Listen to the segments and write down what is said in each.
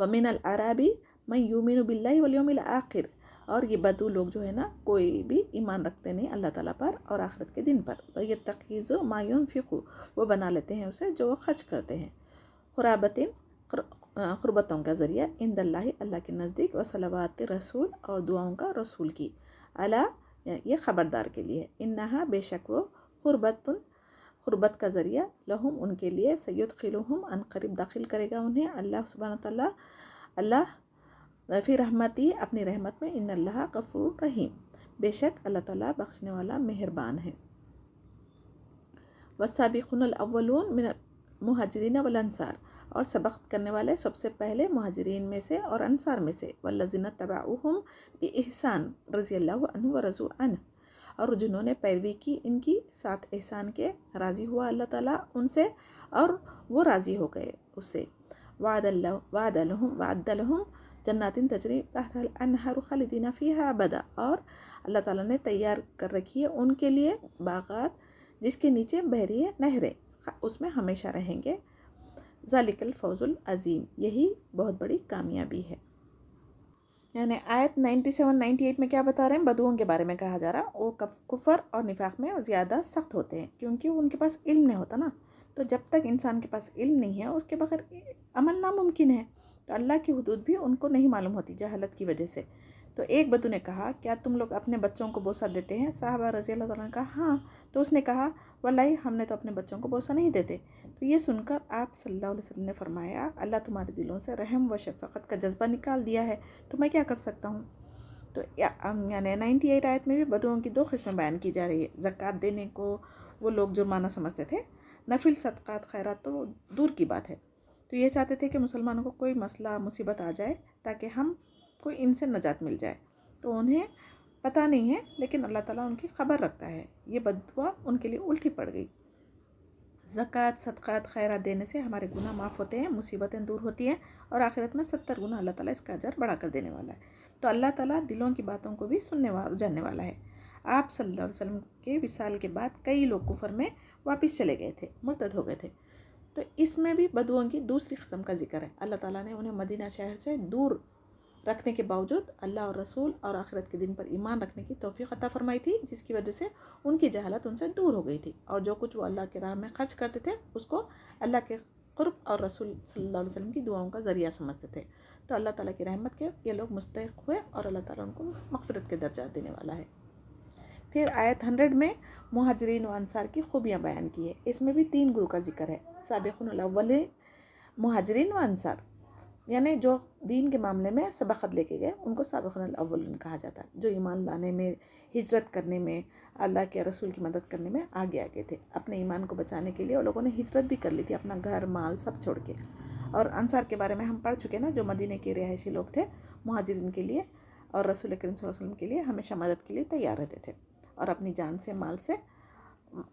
ومن العرابی من یؤمن باللہ والیوم الآخر، اور یہ بدو لوگ جو ہے نا کوئی بھی ایمان رکھتے نہیں اللہ تعالیٰ پر اور آخرت کے دن پر، وَيَتَّخِذُ مَا يُنْفِقُ، وہ بنا لیتے ہیں اسے جو وہ خرچ کرتے ہیں، قربتوں کا ذریعہ، عند اللہ اللہ کے نزدیک، وصلوات رسول اور دعاؤں کا رسول کی، اللہ یہ خبردار کے لیے، انہا بے شک وہ قربت کا ذریعہ، لہم ان کے لیے، سیدخلہم ان قریب داخل کرے گا انہیں اللہ سبحانہ تعالیٰ، اللہ فی رحمتی اپنی رحمت میں، ان اللہ غفور رحیم، بے شک اللہ تعالیٰ بخشنے والا مہربان ہے۔ والسابقون الاولون من المہاجرین والانصار، اور سبقت کرنے والے سب سے پہلے مہاجرین میں سے اور انصار میں سے، والذین تبعوہم بإحسان رضی اللہ عنہ ورضوا عنہ، اور جنہوں نے پیروی کی ان کی ساتھ احسان کے، راضی ہوا اللہ تعالیٰ ان سے اور وہ راضی ہو گئے اس سے، وعد لہم جنات تجری تحت الانہار خالدین فیہا ابدا، اور اللہ تعالیٰ نے تیار کر رکھی ہے ان کے لیے باغات جس کے نیچے بہہ رہی ہے نہریں، اس میں ہمیشہ رہیں گے، ذالک الفوز العظیم، یہی بہت بڑی کامیابی ہے۔ یعنی آیت 97-98 میں کیا بتا رہے ہیں؟ بدوؤں کے بارے میں کہا جا رہا، وہ کفر اور نفاق میں زیادہ سخت ہوتے ہیں کیونکہ ان کے پاس علم نہیں ہوتا نا، تو جب تک انسان کے پاس علم نہیں ہے اس کے بغیر عمل ناممکن ہے، تو اللہ کی حدود بھی ان کو نہیں معلوم ہوتی جہالت کی وجہ سے۔ تو ایک بدو نے کہا کیا تم لوگ اپنے بچوں کو بوسہ دیتے ہیں؟ صحابہ رضی اللہ تعالیٰ نے کہا ہاں، تو اس نے کہا واللہ ہم نے تو اپنے بچوں کو بوسہ نہیں دیتے۔ تو یہ سن کر آپ صلی اللہ علیہ وسلم نے فرمایا اللہ تمہارے دلوں سے رحم و شفقت کا جذبہ نکال دیا ہے، تو میں کیا کر سکتا ہوں؟ تو یعنی 98 آیت میں بھی بدوؤں کی 2 قسمیں بیان کی جا رہی ہے، زکوٰۃ دینے کو وہ لوگ جرمانہ سمجھتے تھے، نفل صدقات خیرات تو دور کی بات ہے، تو یہ چاہتے تھے کہ مسلمانوں کو کوئی مسئلہ مصیبت آ جائے تاکہ ہم کوئی ان سے نجات مل جائے، تو انہیں پتہ نہیں ہے لیکن اللہ تعالیٰ ان کی خبر رکھتا ہے، یہ بددعا ان کے لیے الٹی پڑ گئی۔ زکوٰۃ صدقات خیرات دینے سے ہمارے گناہ معاف ہوتے ہیں، مصیبتیں دور ہوتی ہیں، اور آخرت میں 70 گنا اللہ تعالیٰ اس کا اجر بڑھا کر دینے والا ہے۔ تو اللہ تعالیٰ دلوں کی باتوں کو بھی سننے اور جاننے والا ہے۔ آپ صلی اللہ علیہ وسلم کے وصال کے بعد کئی لوگ کفر میں واپس چلے گئے تھے، مرتد ہو گئے تھے، تو اس میں بھی بدوؤں کی دوسری قسم کا ذکر ہے۔ اللہ تعالیٰ نے انہیں مدینہ شہر سے دور رکھنے کے باوجود اللہ اور رسول اور آخرت کے دن پر ایمان رکھنے کی توفیق عطا فرمائی تھی، جس کی وجہ سے ان کی جہالت ان سے دور ہو گئی تھی، اور جو کچھ وہ اللہ کے راہ میں خرچ کرتے تھے اس کو اللہ کے قرب اور رسول صلی اللہ علیہ وسلم کی دعاؤں کا ذریعہ سمجھتے تھے، تو اللہ تعالیٰ کی رحمت کے یہ لوگ مستحق ہوئے اور اللہ تعالیٰ ان کو مغفرت کے درجات دینے والا ہے۔ پھر آیت 100 میں مہاجرین و انصار کی خوبیاں بیان کی ہے، اس میں بھی 3 گروہ کا ذکر ہے، سابقون الاول مہاجرین و انصار، یعنی جو دین کے معاملے میں سبقت لے کے گئے ان کو سابقون الاولین کہا جاتا ہے، جو ایمان لانے میں، ہجرت کرنے میں، اللہ کے رسول کی مدد کرنے میں آگے تھے، اپنے ایمان کو بچانے کے لیے وہ لوگوں نے ہجرت بھی کر لی تھی، اپنا گھر مال سب چھوڑ کے۔ اور انصار کے بارے میں ہم پڑھ چکے نا، جو مدینے کے رہائشی لوگ تھے، مہاجرین کے لیے اور رسول کریم صلی اللہ علیہ وسلم کے لیے ہمیشہ مدد کے لیے تیار رہتے تھے، اور اپنی جان سے مال سے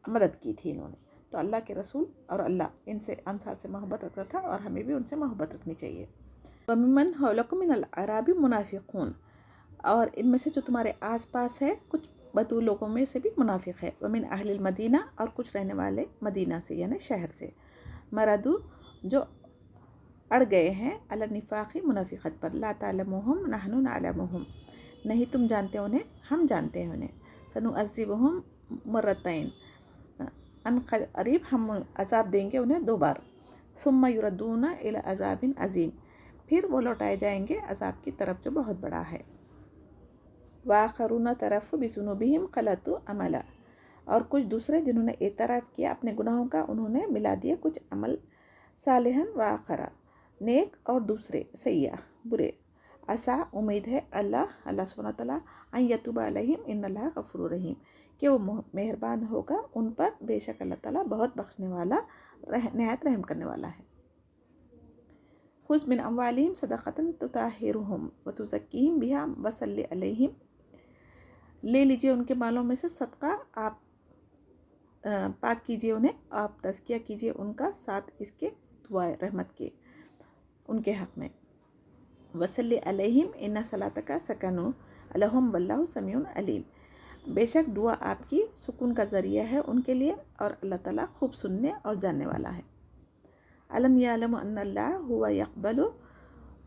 مدد کی تھی انہوں نے، تو اللہ کے رسول اور اللہ ان سے انصار سے محبت رکھتا تھا، اور ہمیں بھی ان سے محبت رکھنی چاہیے۔ وَمِمَّنْ حَوْلَكُمْ مِنَ الْأَعْرَابِ مُنَافِقُونَ، اور ان میں سے جو تمہارے آس پاس ہے کچھ بدو لوگوں میں سے بھی منافق ہے، وَمِنْ أَهْلِ الْمَدِينَةِ، اور کچھ رہنے والے مدینہ سے یعنی شہر سے، مردو جو اڑ گئے ہیں، علی النفاق منافقت پر، لا تعلمهم نحن نعلمهم، نہیں تم جانتے انہیں ہم جانتے ہیں انہیں، سنعذبهم مرتين، ان قریب ہم عذاب دیں گے انہیں 2 بار، ثم يردون الى عذاب عظیم، پھر وہ لوٹائے جائیں گے عذاب کی طرف جو بہت بڑا ہے، وآخرون اعترفوا بذنوبهم خلطوا عملا، اور کچھ دوسرے جنہوں نے اعتراف کیا اپنے گناہوں کا، انہوں نے ملا دیے کچھ عمل، صالحاً وآخرا، نیک اور دوسرے سیئہ برے، عسا امید ہے اللہ سبحانہ تعالیٰ، ان یتوب علیہم ان اللہ غفور رحیم، کہ وہ مہربان ہوگا ان پر، بے شک اللہ تعالیٰ بہت بخشنے والا نہایت رحم کرنے والا ہے۔ خذ من اموالہم صدقۃ تطہرہم وتزکیہم بہا وصلی علیہم، لے لیجئے ان کے مالوں میں سے صدقہ، آپ پاک کیجئے انہیں، آپ تزکیہ کیجئے ان کا، ساتھ اس کے دعائے رحمت کے ان کے حق میں، وصلی علیہم ان صلاتک سکن لہم واللہ سمیع علیم، بے شک دعا آپ کی سکون کا ذریعہ ہے ان کے لیے، اور اللہ تعالیٰ خوب سننے اور جاننے والا ہے۔ علم یعلم ان اللہ ہوا یقبل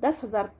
10,000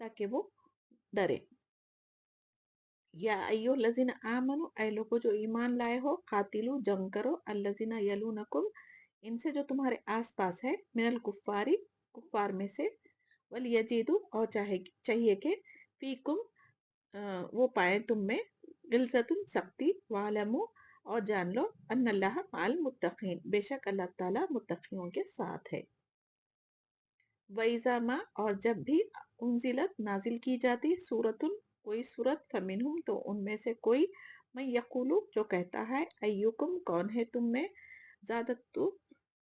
تاکہ وہ ڈرے. یا ایو الذین آمنو، اے لوگو جو ایمان لائے ہو، قاتلو جنگ کرو، الذین یلونکم ان سے جو تمہارے آس پاس ہے، من الکفاری کفار میں سے، ولیجدو اور چاہیے کہ فیکم وہ پائیں تم میں، غلظۃ سختی، وعلمو اور جان لو، ان اللہ مع المتقین بے شک اللہ تعالیٰ متقیوں کے ساتھ ہے. وَإِذَا مَا اور جب بھی انزلت نازل کی جاتی سورتن کوئی سورت، فمنہم تو ان میں سے کوئی، من یقولو جو کہتا ہے، ایکم کون ہے تم میں،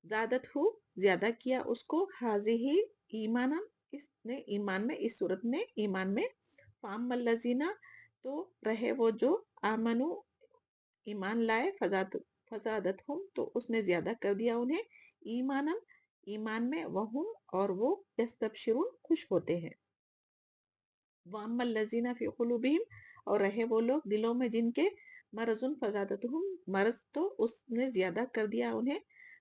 زادت ہو زیادہ کیا اس کو، حاضی ایمانا اس نے ایمان میں، اس صورت نے ایمان میں، فام الذین تو رہے وہ جو آمنو ایمان لائے، فزادت ہم تو اس نے زیادہ کر دیا انہیں، ایمانا ایمان میں، وہم اور وہ یستبشرون خوش ہوتے ہیں. واما الذین فی قلوبہم اور رہے وہ لوگ دلوں میں جن کے، مرض فزادتہم مرض تو اس نے زیادہ کر دیا انہیں،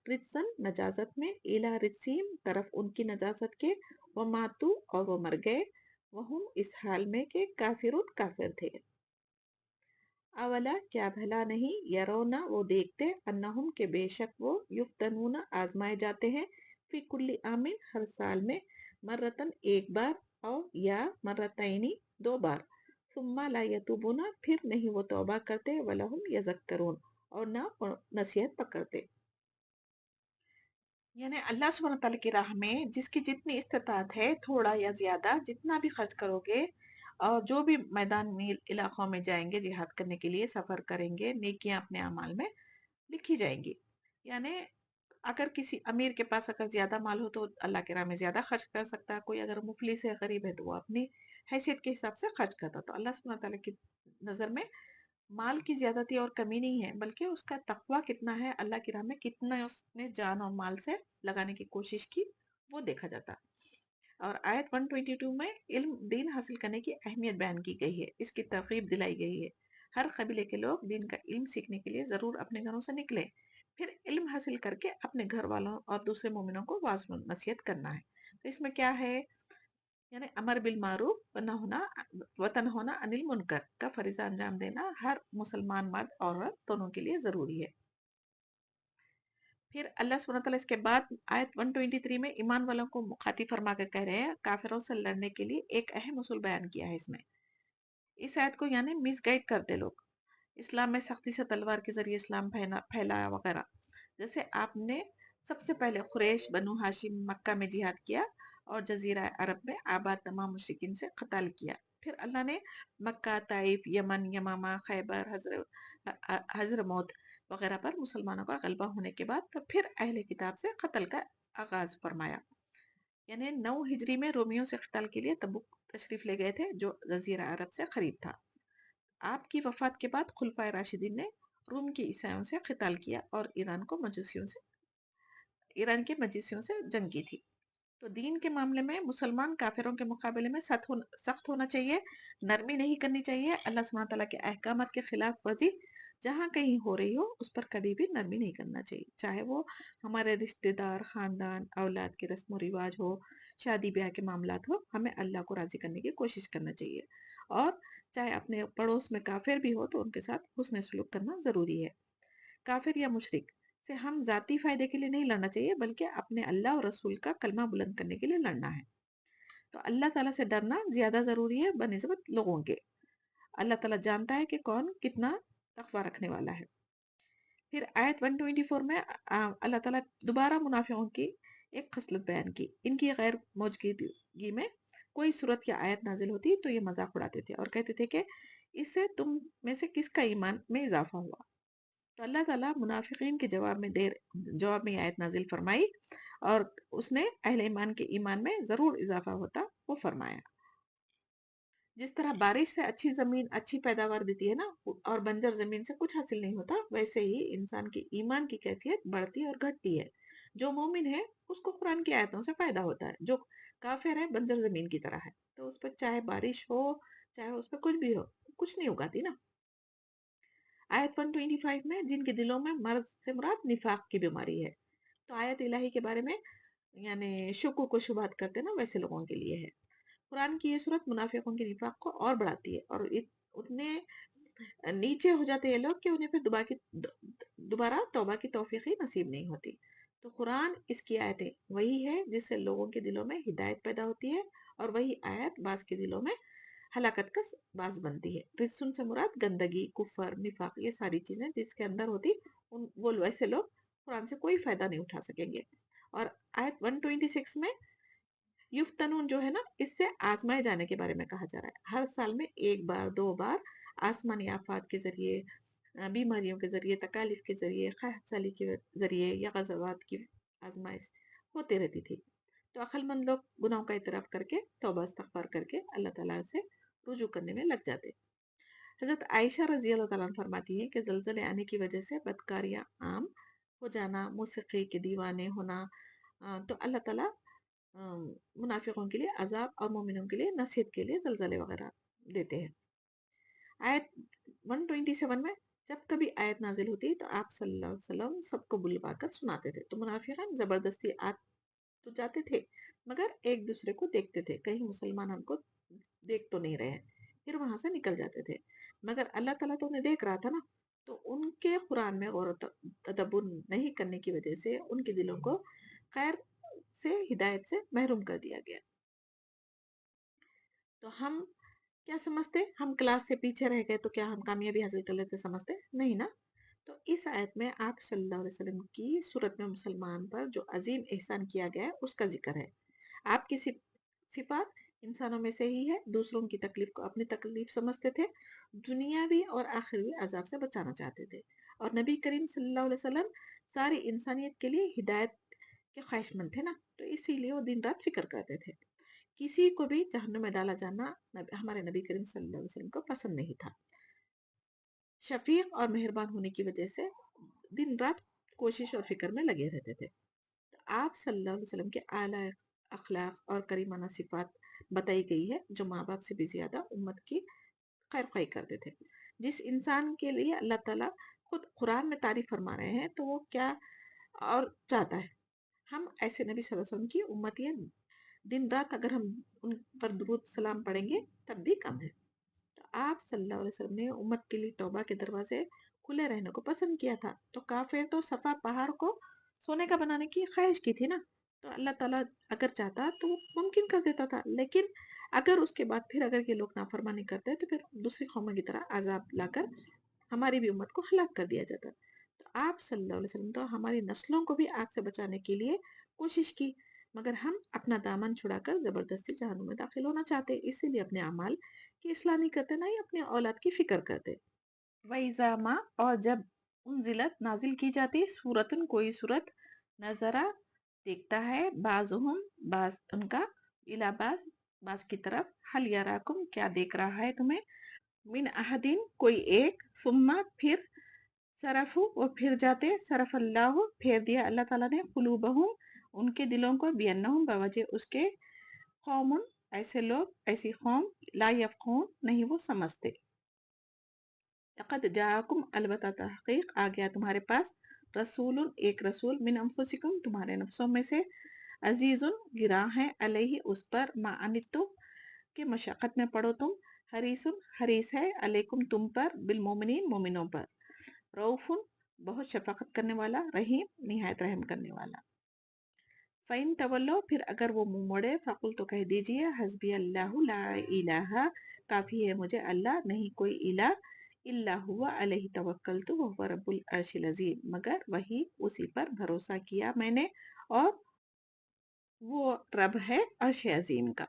رجسن نجاست میں، الی رجسہم طرف ان کی نجاست کے، وماتو اور وہ مر گئے، وہم اس حال میں کہ کافرون کافر تھے. اولا کیا بھلا نہیں، یرونا وہ دیکھتے، انہم کے بے شک وہ، یفتنون آزمائے جاتے ہیں، فی کل عامن ہر سال میں، مرتن ایک بار، او یا مرتینی دو بار، ثم لا یتوبون پھر نہیں وہ توبہ کرتے، ولہم یذکرون اور نہ نصیحت پکڑتے. یعنی اللہ سبحانہ تعالیٰ کی راہ میں جس کی جتنی استطاعت ہے، تھوڑا یا زیادہ جتنا بھی خرچ کرو گے، اور جو بھی میدانی علاقوں میں جائیں گے جہاد کرنے کے لیے، سفر کریں گے، نیکیاں اپنے اعمال میں لکھی جائیں گی. یعنی اگر کسی امیر کے پاس اگر زیادہ مال ہو تو اللہ کے راہ میں زیادہ خرچ کر سکتا ہے، کوئی اگر مفلس ہے، غریب ہے، تو وہ اپنی حیثیت کے حساب سے خرچ کرتا. تو اللہ سبحانہ تعالیٰ کی نظر میں مال کی زیادتی اور کمی نہیں ہے، بلکہ اس کا تقوی کتنا ہے، اللہ کی راہ میں کتنا اس نے جان اور مال سے لگانے کی کوشش کی، وہ دیکھا جاتا. اور آیت 122 میں علم دین حاصل کرنے کی اہمیت بیان کی گئی ہے، اس کی ترغیب دلائی گئی ہے. ہر قبیلے کے لوگ دین کا علم سیکھنے کے لیے ضرور اپنے گھروں سے نکلیں، پھر علم حاصل کر کے اپنے گھر والوں اور دوسرے مومنوں کو واعظ نصیحت کرنا ہے. تو اس میں کیا ہے، یعنی امر بالمعروف وتنہونا عن المنکر کا فریضہ انجام دینا ہر مسلمان مرد اور عورت دونوں کے لیے ضروری ہے. پھر اللہ سبحانہ تعالیٰ اس کے بعد آیت 123 میں ایمان والوں کو مخاطب فرما کر کہہ رہے ہیں، کافروں سے لڑنے کے لیے ایک اہم اصول بیان کیا ہے. اس آیت کو یعنی مس گائڈ کرتے لوگ، اسلام میں سختی سے تلوار کے ذریعے اسلام پھیلایا وغیرہ. جیسے آپ نے سب سے پہلے قریش بنو ہاشم مکہ میں جہاد کیا اور جزیرہ عرب میں آباد تمام مشرکین سے قتال کیا. پھر اللہ نے مکہ، طائف، یمن، یمامہ، خیبر، حضرموت وغیرہ پر مسلمانوں کا غلبہ ہونے کے بعد تو پھر اہل کتاب سے قتل کا آغاز فرمایا. یعنی 9 ہجری میں رومیوں سے قتال کے لیے تبوک تشریف لے گئے تھے جو جزیرہ عرب سے قریب تھا. آپ کی وفات کے بعد خلفائے راشدین نے روم کے عیسائیوں سے قتال کیا اور ایران کے مجوسیوں سے جنگ کی تھی. تو دین کے معاملے میں مسلمان کافروں کے مقابلے میں سخت ہونا چاہیے، نرمی نہیں کرنی چاہیے. اللہ سبحانہ تعالیٰ کے احکامات کے خلاف ورزی جہاں کہیں ہو رہی ہو اس پر کبھی بھی نرمی نہیں کرنا چاہیے، چاہے وہ ہمارے رشتہ دار، خاندان، اولاد کے رسم و رواج ہو، شادی بیاہ کے معاملات ہو، ہمیں اللہ کو راضی کرنے کی کوشش کرنا چاہیے. اور چاہے اپنے پڑوس میں کافر بھی ہو تو ان کے ساتھ حسن سلوک کرنا ضروری ہے. کافر یا مشرک سے ہم ذاتی فائدے کے لیے نہیں لڑنا چاہیے، بلکہ اپنے اللہ اور رسول کا کلمہ بلند کرنے کے لیے لڑنا ہے. تو اللہ تعالیٰ سے ڈرنا زیادہ ضروری ہے بنسبت لوگوں کے. اللہ تعالیٰ جانتا ہے کہ کون کتنا تقوی رکھنے والا ہے. پھر آیت 124 میں اللہ تعالیٰ دوبارہ منافقوں کی ایک خصلت بیان کی. ان کی غیر موجودگی میں کوئی صورت یا آیت نازل ہوتی تو یہ مذاق اڑاتے تھے اور کہتے تھے کہ اس سے تم میں سے کس کا ایمان میں اضافہ ہوا. تو اللہ تعالیٰ منافقین کے جواب میں آیت نازل فرمائی اور اس نے اہل ایمان کے ایمان میں ضرور اضافہ ہوتا وہ فرمایا. جس طرح بارش سے اچھی زمین اچھی پیداوار دیتی ہے نا، اور بنجر زمین سے کچھ حاصل نہیں ہوتا، ویسے ہی انسان کی ایمان کی کیفیت بڑھتی اور گھٹتی ہے. جو مومن ہے اس کو قرآن کی آیتوں سے فائدہ ہوتا ہے، جو کافر ہے بنجر زمین کی طرح ہے، تو اس پر چاہے بارش ہو چاہے اس پہ کچھ بھی ہو کچھ نہیں اگاتی نا. آیت 125 میں جن کے دلوں میں مرض سے مراد نفاق کی بیماری ہے، تو آیت الہی کے بارے میں یعنی شکوک و شبہات کرتے نا ویسے لوگوں کے لیے ہے. قرآن کی یہ صورت منافقوں کے نفاق کو اور بڑھاتی ہے اور اتنے نیچے ہو جاتے ہیں لوگ کہ انہیں پھر دوبارہ توبہ کی توفیق ہی نصیب نہیں ہوتی. تو قرآن اس کی آیتیں وہی ہے جس سے لوگوں کے دلوں میں ہدایت پیدا ہوتی ہے اور وہی آیت بعض کے دلوں میں ہلاکت کا باعث بنتی ہے. رجسن سے مراد گندگی، کفر، نفاق، یہ ساری چیزیں جس کے اندر ہوتی وہ ویسے لوگ قرآن سے کوئی فائدہ نہیں اٹھا سکیں گے. اور آیت 126 میں یفتنون جو ہے نا، اس سے آزمائے جانے کے بارے میں کہا جا رہا ہے. ہر سال میں ایک بار 2 بار آسمانی آفات کے ذریعے، بیماریوں کے ذریعے، تکالیف کے ذریعے، قحط سالی کے ذریعے یا غزوات کی آزمائش ہوتے رہتی تھی. تو عقل مند لوگ گناہوں کا اعتراف کر کے توبہ استغفار کر کے اللہ تعالیٰ سے رجوع کرنے میں لگ جاتے. حضرت عائشہ رضی اللہ تعالیٰ عنہ فرماتی ہے کہ زلزلے آنے کی وجہ سے بدکاریاں عام ہو جانا، موسیقی کے دیوانے ہونا، تو اللہ تعالیٰ منافقوں کے لیے عذاب اور مومنوں کے لیے نصیحت کے لیے زلزلے وغیرہ دیتے ہیں. آیت 127 میں جب کبھی آیت نازل ہوتی تو آپ صلی اللہ علیہ وسلم سب کو بلوا کر سناتے تھے. تو منافقین زبردستی تو جاتے تھے مگر ایک دوسرے کو دیکھتے تھے، کہیں مسلمان ہم کو دیکھ تو نہیں رہے ہیں، پھر وہاں سے نکل جاتے تھے. مگر اللہ تعالیٰ تو انہیں دیکھ رہا تھا نا، تو ان کے قرآن میں غور و تدبر نہیں کرنے کی وجہ سے ان کے دلوں کو خیر سے، ہدایت سے محروم کر دیا گیا. تو ہم کیا سمجھتے؟ ہم کلاس سے پیچھے رہ گئے تو کیا ہم کامیابی حاصل کر لیتے سمجھتے؟ نہیں نا. تو اس آیت میں آپ صلی اللہ علیہ وسلم کی صورت میں مسلمان پر جو عظیم احسان کیا گیا ہے اس کا ذکر ہے. آپ کی صفات انسانوں میں سے ہی ہے، دوسروں کی تکلیف کو اپنی تکلیف سمجھتے تھے، دنیاوی اور آخروی عذاب سے بچانا چاہتے تھے. اور نبی کریم صلی اللہ علیہ وسلم ساری انسانیت کے لیے ہدایت کے خواہش مند تھے نا، تو اسی لیے وہ دن رات فکر کرتے تھے. کسی کو بھی جہنم میں ڈالا جانا ہمارے نبی کریم صلی اللہ علیہ وسلم کو پسند نہیں تھا. شفیق اور مہربان ہونے کی وجہ سے دن رات کوشش اور فکر میں لگے رہتے تھے. آپ صلی اللہ علیہ وسلم کے اعلیٰ اخلاق اور کریمانہ صفات بتائی گئی ہے جو ماں باپ سے بھی زیادہ امت کی خیر خواہی کرتے تھے. جس انسان کے لیے اللہ تعالیٰ خود قرآن میں تعریف فرما رہے ہیں تو وہ کیا اور چاہتا ہے. ہم ایسے نبی صلی اللہ علیہ وسلم کی امتی ہیں، دن رات اگر ہم ان پر درود سلام پڑھیں گے تب بھی کم ہے. تو آپ صلی اللہ علیہ وسلم نے امت کے لیے توبہ کے دروازے کھلے رہنے کو پسند کیا تھا. تو کافر تو صفا پہاڑ کو سونے کا بنانے کی خواہش کی تھی نا، تو اللہ تعالیٰ اگر چاہتا تو ممکن کر دیتا تھا. لیکن اگر اس کے بعد پھر اگر یہ لوگ نافرمانی کرتے تو پھر دوسری قوموں کی طرح عذاب لا کر ہماری بھی امت کو ہلاک کر دیا جاتا. تو آپ صلی اللہ علیہ وسلم تو ہماری نسلوں کو بھی آگ سے بچانے کے لیے کوشش کی، مگر ہم اپنا دامن چھڑا کر زبردستی جہنم میں داخل ہونا چاہتے، اسی لیے اپنے اعمال کی اصلاح نہیں کرتے، نہ ہی اپنے اولاد کی فکر کرتے. وَإِذَا مَا اور جب انزلت نازل کی جاتی سورتن کوئی صورت، نظرہ دیکھتا ہے بعضهم بعض ان کا، الی بعض کی طرف، حل یراکم کیا دیکھ رہا ہے تمہیں، من احدین کوئی ایک، ثم پھر صرف وہ پھر جاتے، صرف اللہ پھیر دیا اللہ تعالیٰ نے، قلوبہم ان کے دلوں کو، بینہم بوجہ اس کے، قوم ایسے لوگ، ایسی قوم، لا یفقہون نہیں وہ سمجھتے. لقد جاءکم البتہ تحقیق آ گیا تمہارے پاس، رسول ایک رسول، من انفسکم تمہارے نفسوں میں سے، عزیز گراں ہے، علیہ اس پر، ما انتم کہ مشقت میں پڑو تم، حریص حریص ہے، علیکم تم پر، بالمومنین مومنوں پر، رؤوف بہت شفقت کرنے والا، رحیم نہایت رحم کرنے والا. فَإِن تَوَلَّوْا پھر اگر وہ منہ موڑے، فَقُلْ تو کہہ دیجئے، حسبی اللہ لا الہ کافی ہے مجھے اللہ، نہیں کوئی الہ، الا ہوا علیہ توکلت وہو رب العرش العظیم مگر وہی اسی پر بھروسہ کیا میں نے اور وہ رب ہے عرش عظیم کا.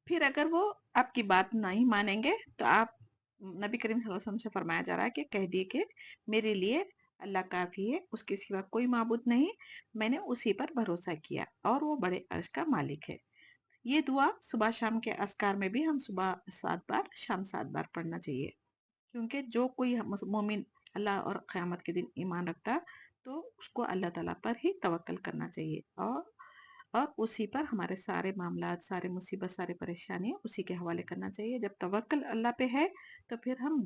پھر اگر وہ آپ کی بات نہیں مانیں گے تو آپ نبی کریم صلی اللہ علیہ وسلم سے فرمایا جا رہا ہے کہ کہہ دیے کہ میرے لیے اللہ کافی ہے، اس کے سوا کوئی معبود نہیں، میں نے اسی پر بھروسہ کیا اور وہ بڑے عرش کا مالک ہے. یہ دعا صبح شام کے اذکار میں بھی ہم صبح 7 بار شام 7 بار پڑھنا چاہیے، کیونکہ جو کوئی مومن اللہ اور قیامت کے دن ایمان رکھتا تو اس کو اللہ تعالیٰ پر ہی توکل کرنا چاہیے اور اسی پر ہمارے سارے معاملات، سارے مصیبت، سارے پریشانی اسی کے حوالے کرنا چاہیے. جب توکل اللہ پہ ہے تو پھر ہم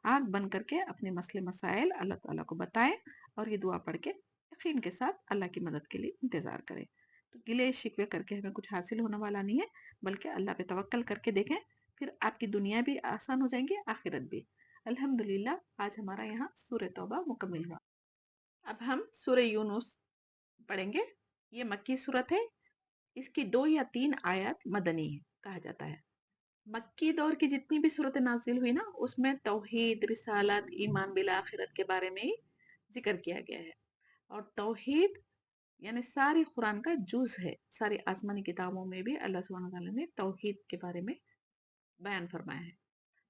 آنکھ بن کر کے اپنے مسئلے مسائل اللہ تعالیٰ کو بتائیں اور یہ دعا پڑھ کے یقین کے ساتھ اللہ کی مدد کے لیے انتظار کریں. تو گلے شکوے کر کے ہمیں کچھ حاصل ہونے والا نہیں ہے، بلکہ اللہ پہ توکل کر کے دیکھیں، پھر آپ کی دنیا بھی آسان ہو جائیں گی، آخرت بھی۔ الحمدللہ آج ہمارا یہاں سورہ توبہ مکمل ہوا۔ اب ہم سورہ یونس پڑھیں گے۔ یہ مکی صورت ہے، اس کی 2 یا 3 آیات مدنی ہے کہا جاتا ہے۔ مکی دور کی جتنی بھی صورتیں نازل ہوئی نا، اس میں توحید، رسالت، ایمان بالآخرت کے بارے میں ہی ذکر کیا گیا ہے۔ اور توحید یعنی ساری قرآن کا جز ہے، ساری آسمانی کتابوں میں بھی اللہ سبحانہ وتعالیٰ نے توحید کے بارے میں بیان فرمایا ہے۔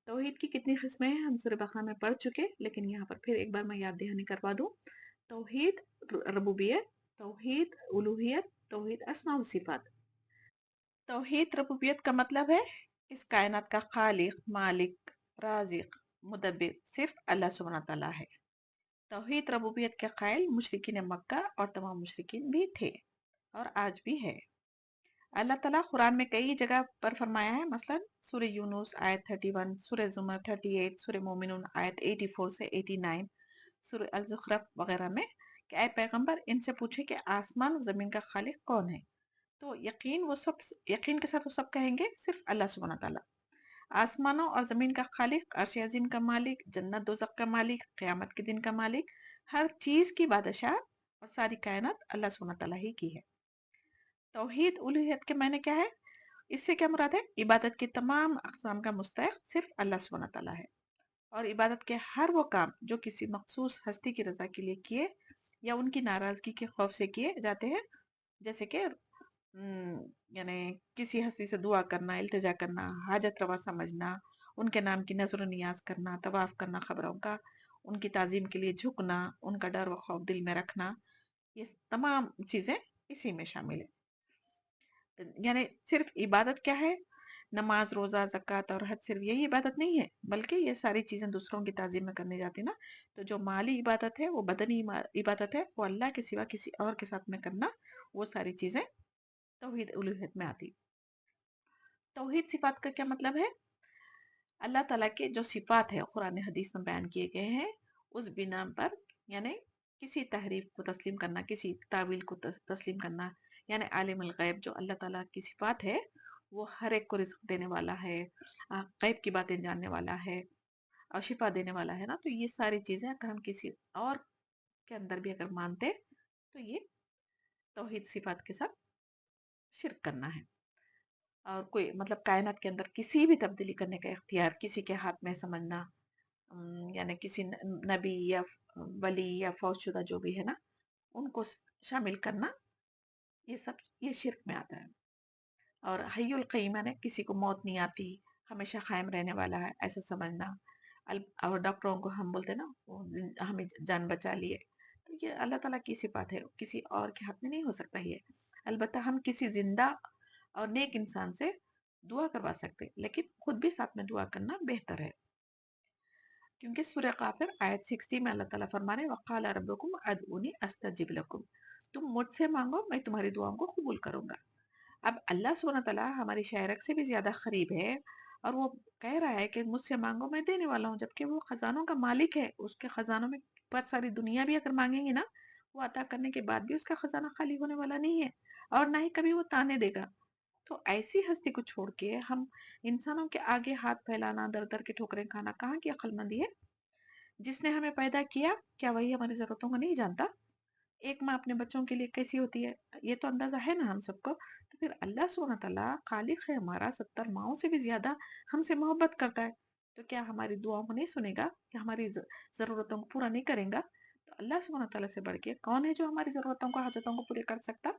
توحید کی کتنی قسمیں ہیں ہم سورہ بقرہ میں پڑھ چکے، لیکن یہاں پر پھر ایک بار میں یاد دہانی کروا دوں۔ توحید ربوبیت، توحید الوہیت، توحید اسماء و صفات۔ توحید ربوبیت کا مطلب ہے اس کائنات کا خالق، مالک، رازق، مدبر صرف اللہ سبحانہ تعالیٰ ہے۔ توحید ربوبیت کے قائل مشرکین مکہ اور تمام مشرکین بھی تھے اور آج بھی ہے۔ اللہ تعالیٰ قرآن میں کئی جگہ پر فرمایا ہے، مثلا سورہ یونس آیت 31، سورہ زمر 38، سورہ مومنون آیت 84 سے 89، سورہ الزخرف وغیرہ میں کہ اے پیغمبر ان سے پوچھے کہ آسمان و زمین کا خالق کون ہے، تو یقین کے ساتھ وہ سب کہیں گے صرف اللہ سبحانہ تعالیٰ۔ آسمانوں اور زمین کا خالق، عرش عظیم کا مالک، جنت دوزخ کا مالک، قیامت کے دن کا مالک، ہر چیز کی بادشاہ اور ساری کائنات اللہ سبحانہ تعالیٰ ہی کی ہے۔ توحید الوہیت کے معنی کیا ہے؟ اس سے کیا مراد ہے؟ عبادت کے تمام اقسام کا مستحق صرف اللہ سبحانہ تعالیٰ ہے، اور عبادت کے ہر وہ کام جو کسی مخصوص ہستی کی رضا کے لیے کیے یا ان کی ناراضگی کے خوف سے کیے جاتے ہیں، جیسے کہ یعنی کسی ہستی سے دعا کرنا، التجا کرنا، حاجت روا سمجھنا، ان کے نام کی نظر و نیاز کرنا، طواف کرنا قبروں کا، ان کی تعظیم کے لیے جھکنا، ان کا ڈر و خوف دل میں رکھنا، یہ تمام چیزیں اسی میں شامل ہیں۔ یعنی صرف عبادت کیا ہے؟ نماز، روزہ، زکوٰۃ اور حج صرف یہی عبادت نہیں ہے، بلکہ یہ ساری چیزیں دوسروں کی تعظیم میں کرنے جاتی نا، تو جو مالی عبادت ہے، وہ بدنی عبادت ہے، وہ اللہ کے سوا کسی اور کے ساتھ میں کرنا، وہ ساری چیزیں توحید الوہیت میں آتی۔ توحید صفات کا کیا مطلب ہے؟ اللہ تعالیٰ کے جو صفات ہے قرآن حدیث میں بیان کیے گئے ہیں، اس بنا پر یعنی کسی تحریف کو تسلیم کرنا، کسی تعویل کو تسلیم کرنا، یعنی عالم الغیب جو اللہ تعالیٰ کی صفات ہے، وہ ہر ایک کو رزق دینے والا ہے، غیب کی باتیں جاننے والا ہے اور شفا دینے والا ہے نا، تو یہ ساری چیزیں اگر ہم کسی اور کے اندر بھی اگر مانتے تو یہ توحید صفات کے ساتھ شرک کرنا ہے۔ اور کوئی مطلب کائنات کے اندر کسی بھی تبدیلی کرنے کا اختیار کسی کے ہاتھ میں سمجھنا، یعنی کسی نبی یا ولی یا فوج شدہ جو بھی ہے نا، ان کو شامل کرنا، یہ سب یہ شرک میں آتا ہے۔ اور حی القیوم یعنی کسی کو موت نہیں آتی، ہمیشہ قائم رہنے والا ہے ایسا سمجھنا۔ اور ڈاکٹروں کو ہم بولتے نا وہ ہمیں جان بچا لیے، تو یہ اللہ تعالیٰ کی صفات ہے، کسی اور کے ہاتھ میں نہیں ہو سکتا یہ۔ البتہ ہم کسی زندہ اور نیک انسان سے دعا کروا سکتے، لیکن خود بھی ساتھ میں دعا کرنا بہتر ہے، کیونکہ سورہ غافر آیت 60 میں اللہ تعالیٰ فرمانے وقال ربکم ادعونی استجب لکم، تم مجھ سے مانگو میں تمہاری دعاؤں کو قبول کروں گا۔ اب اللہ سبحانہ تعالیٰ ہماری شاعرک سے بھی زیادہ قریب ہے، اور وہ کہہ رہا ہے کہ مجھ سے مانگو میں دینے والا ہوں، جبکہ وہ خزانوں کا مالک ہے، اس کے خزانوں میں پر ساری دنیا بھی اگر مانگیں گے نا، وہ عطا کرنے کے بعد بھی اس کا خزانہ خالی ہونے والا نہیں ہے، اور نہ ہی کبھی وہ تانے دے گا۔ تو ایسی ہستی کو چھوڑ کے ہم انسانوں کے آگے ہاتھ پھیلانا، در در کے ٹھوکریں کھانا کہاں کی عقل مندی ہے؟ جس نے ہمیں پیدا کیا کیا وہی ہماری ضرورتوں کو نہیں جانتا؟ ایک ماں اپنے بچوں کے لیے کیسی ہوتی ہے یہ تو اندازہ ہے نا ہم سب کو، تو پھر اللہ سبحانہ تعالیٰ خالق ہے ہمارا، 70 ماؤں سے بھی زیادہ ہم سے محبت کرتا ہے، تو کیا ہماری دعاؤں کو نہیں سنے گا؟ کیا ہماری ضرورتوں کو پورا نہیں کریں گا؟ تو اللہ سبحانہ تعالیٰ سے بڑھ کے کون ہے جو ہماری ضرورتوں کو، حاجتوں کو پورے کر سکتا؟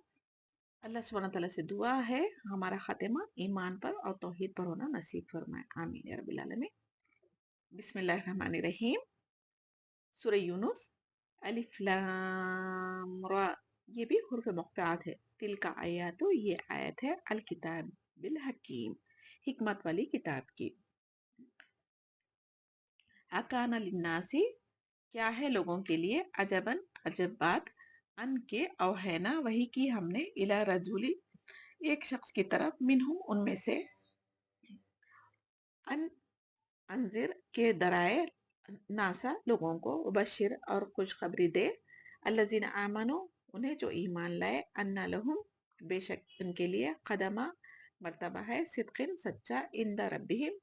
اللہ سبحانہ تعالیٰ سے دعا ہے ہمارا خاتمہ ایمان پر اور توحید پر ہونا نصیب فرمائے، آمین یا رب العالمین۔ بسم اللہ الرحمن الرحیم۔ سورہ یونس، الف لام را، یہ بھی حروف مقطعات ہے۔ تل کا آیات، یہ آیت ہے الکتاب بالحکیم، حکمت والی کتاب کی۔ اکان للناسی، کیا ہے لوگوں کے لیے، عجباً عجب بات، ان کے اوہینا وہی کی ہم نے، الی رجل ایک شخص کی طرف، منہم ان میں سے، ان انذر کے ڈرائے، ناسا لوگوں کو، وبشر اور خوشخبری دے، الذین آمنوا انہیں جو ایمان لائے، ان لہم بے شک ان کے لیے قدمہ مرتبہ ہے صدقن سچا عند ربہم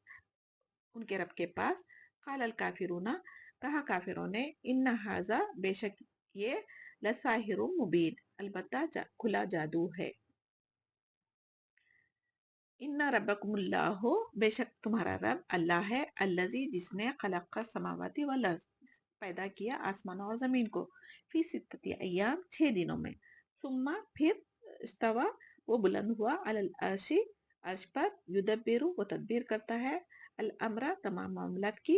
ان کے رب کے پاس. قال الکافرون کہا کافروں نے ان ھذا بے شک یہ لساحر مبین البتہ کھلا جادو ہے. ان ربکم اللہ بے شک تمہارا رب اللہ ہے الذی جس نے خلق السماوات والارض پیدا کیا آسمان اور زمین کو فی ستۃ ایام 6 دنوں میں ثم پھر استوا وہ بلند ہوا علی العرش عرش پر یدبر وہ تدبیر کرتا ہے الامر تمام معاملات کی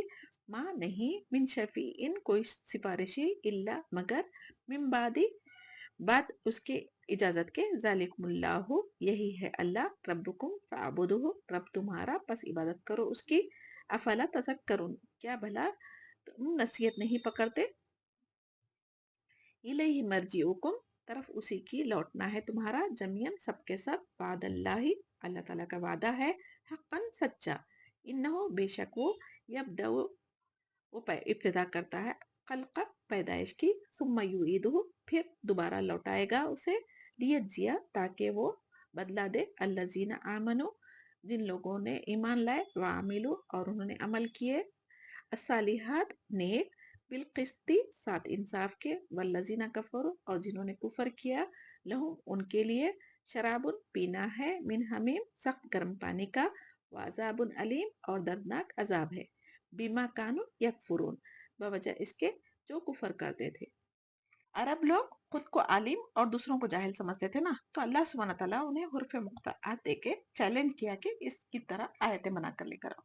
ما نہیں من شفیع کوئی سفارشی الا مگر من بعد اس کے اجازت کے ذالکم اللہ یہی ہے اللہ ربکم فاعبدوہ رب تمہارا پس عبادت کرو اس کی افلا تذکرون کیا بھلا تم نصیحت نہیں پکڑتے. الیہ مرجعکم طرف اسی کی لوٹنا ہے تمہارا جمیعاً سب کے سب وعد اللہ اللہ تعالیٰ کا وعدہ ہے حقا سچا انہو بے شک وہ یبدأ وہ ابتدا کرتا ہے خلق پیدائش کی ثم یعیدہ پھر دوبارہ لوٹائے گا اسے لیجزیا تاکہ وہ بدلہ دے الذین آمنوا جن لوگوں نے ایمان لائے وعملوا اور انہوں نے عمل کیے الصالحات نیک بالقسط ساتھ انصاف کے والذین کفروا اور جنہوں نے کفر کیا لہم ان کے لیے شراب پینا ہے من حمیم سخت گرم پانی کا وعذاب علیم اور دردناک عذاب ہے بما کانوا یکفرون بوجہ اس کے جو کفر کرتے تھے. عرب لوگ خود کو عالم اور دوسروں کو جاہل سمجھتے تھے نا تو اللہ سبحانہ تعالیٰ انہیں حروف مقطعات دے کے چیلنج کیا کہ اس کی طرح آیتیں بنا کر لے کر آؤ.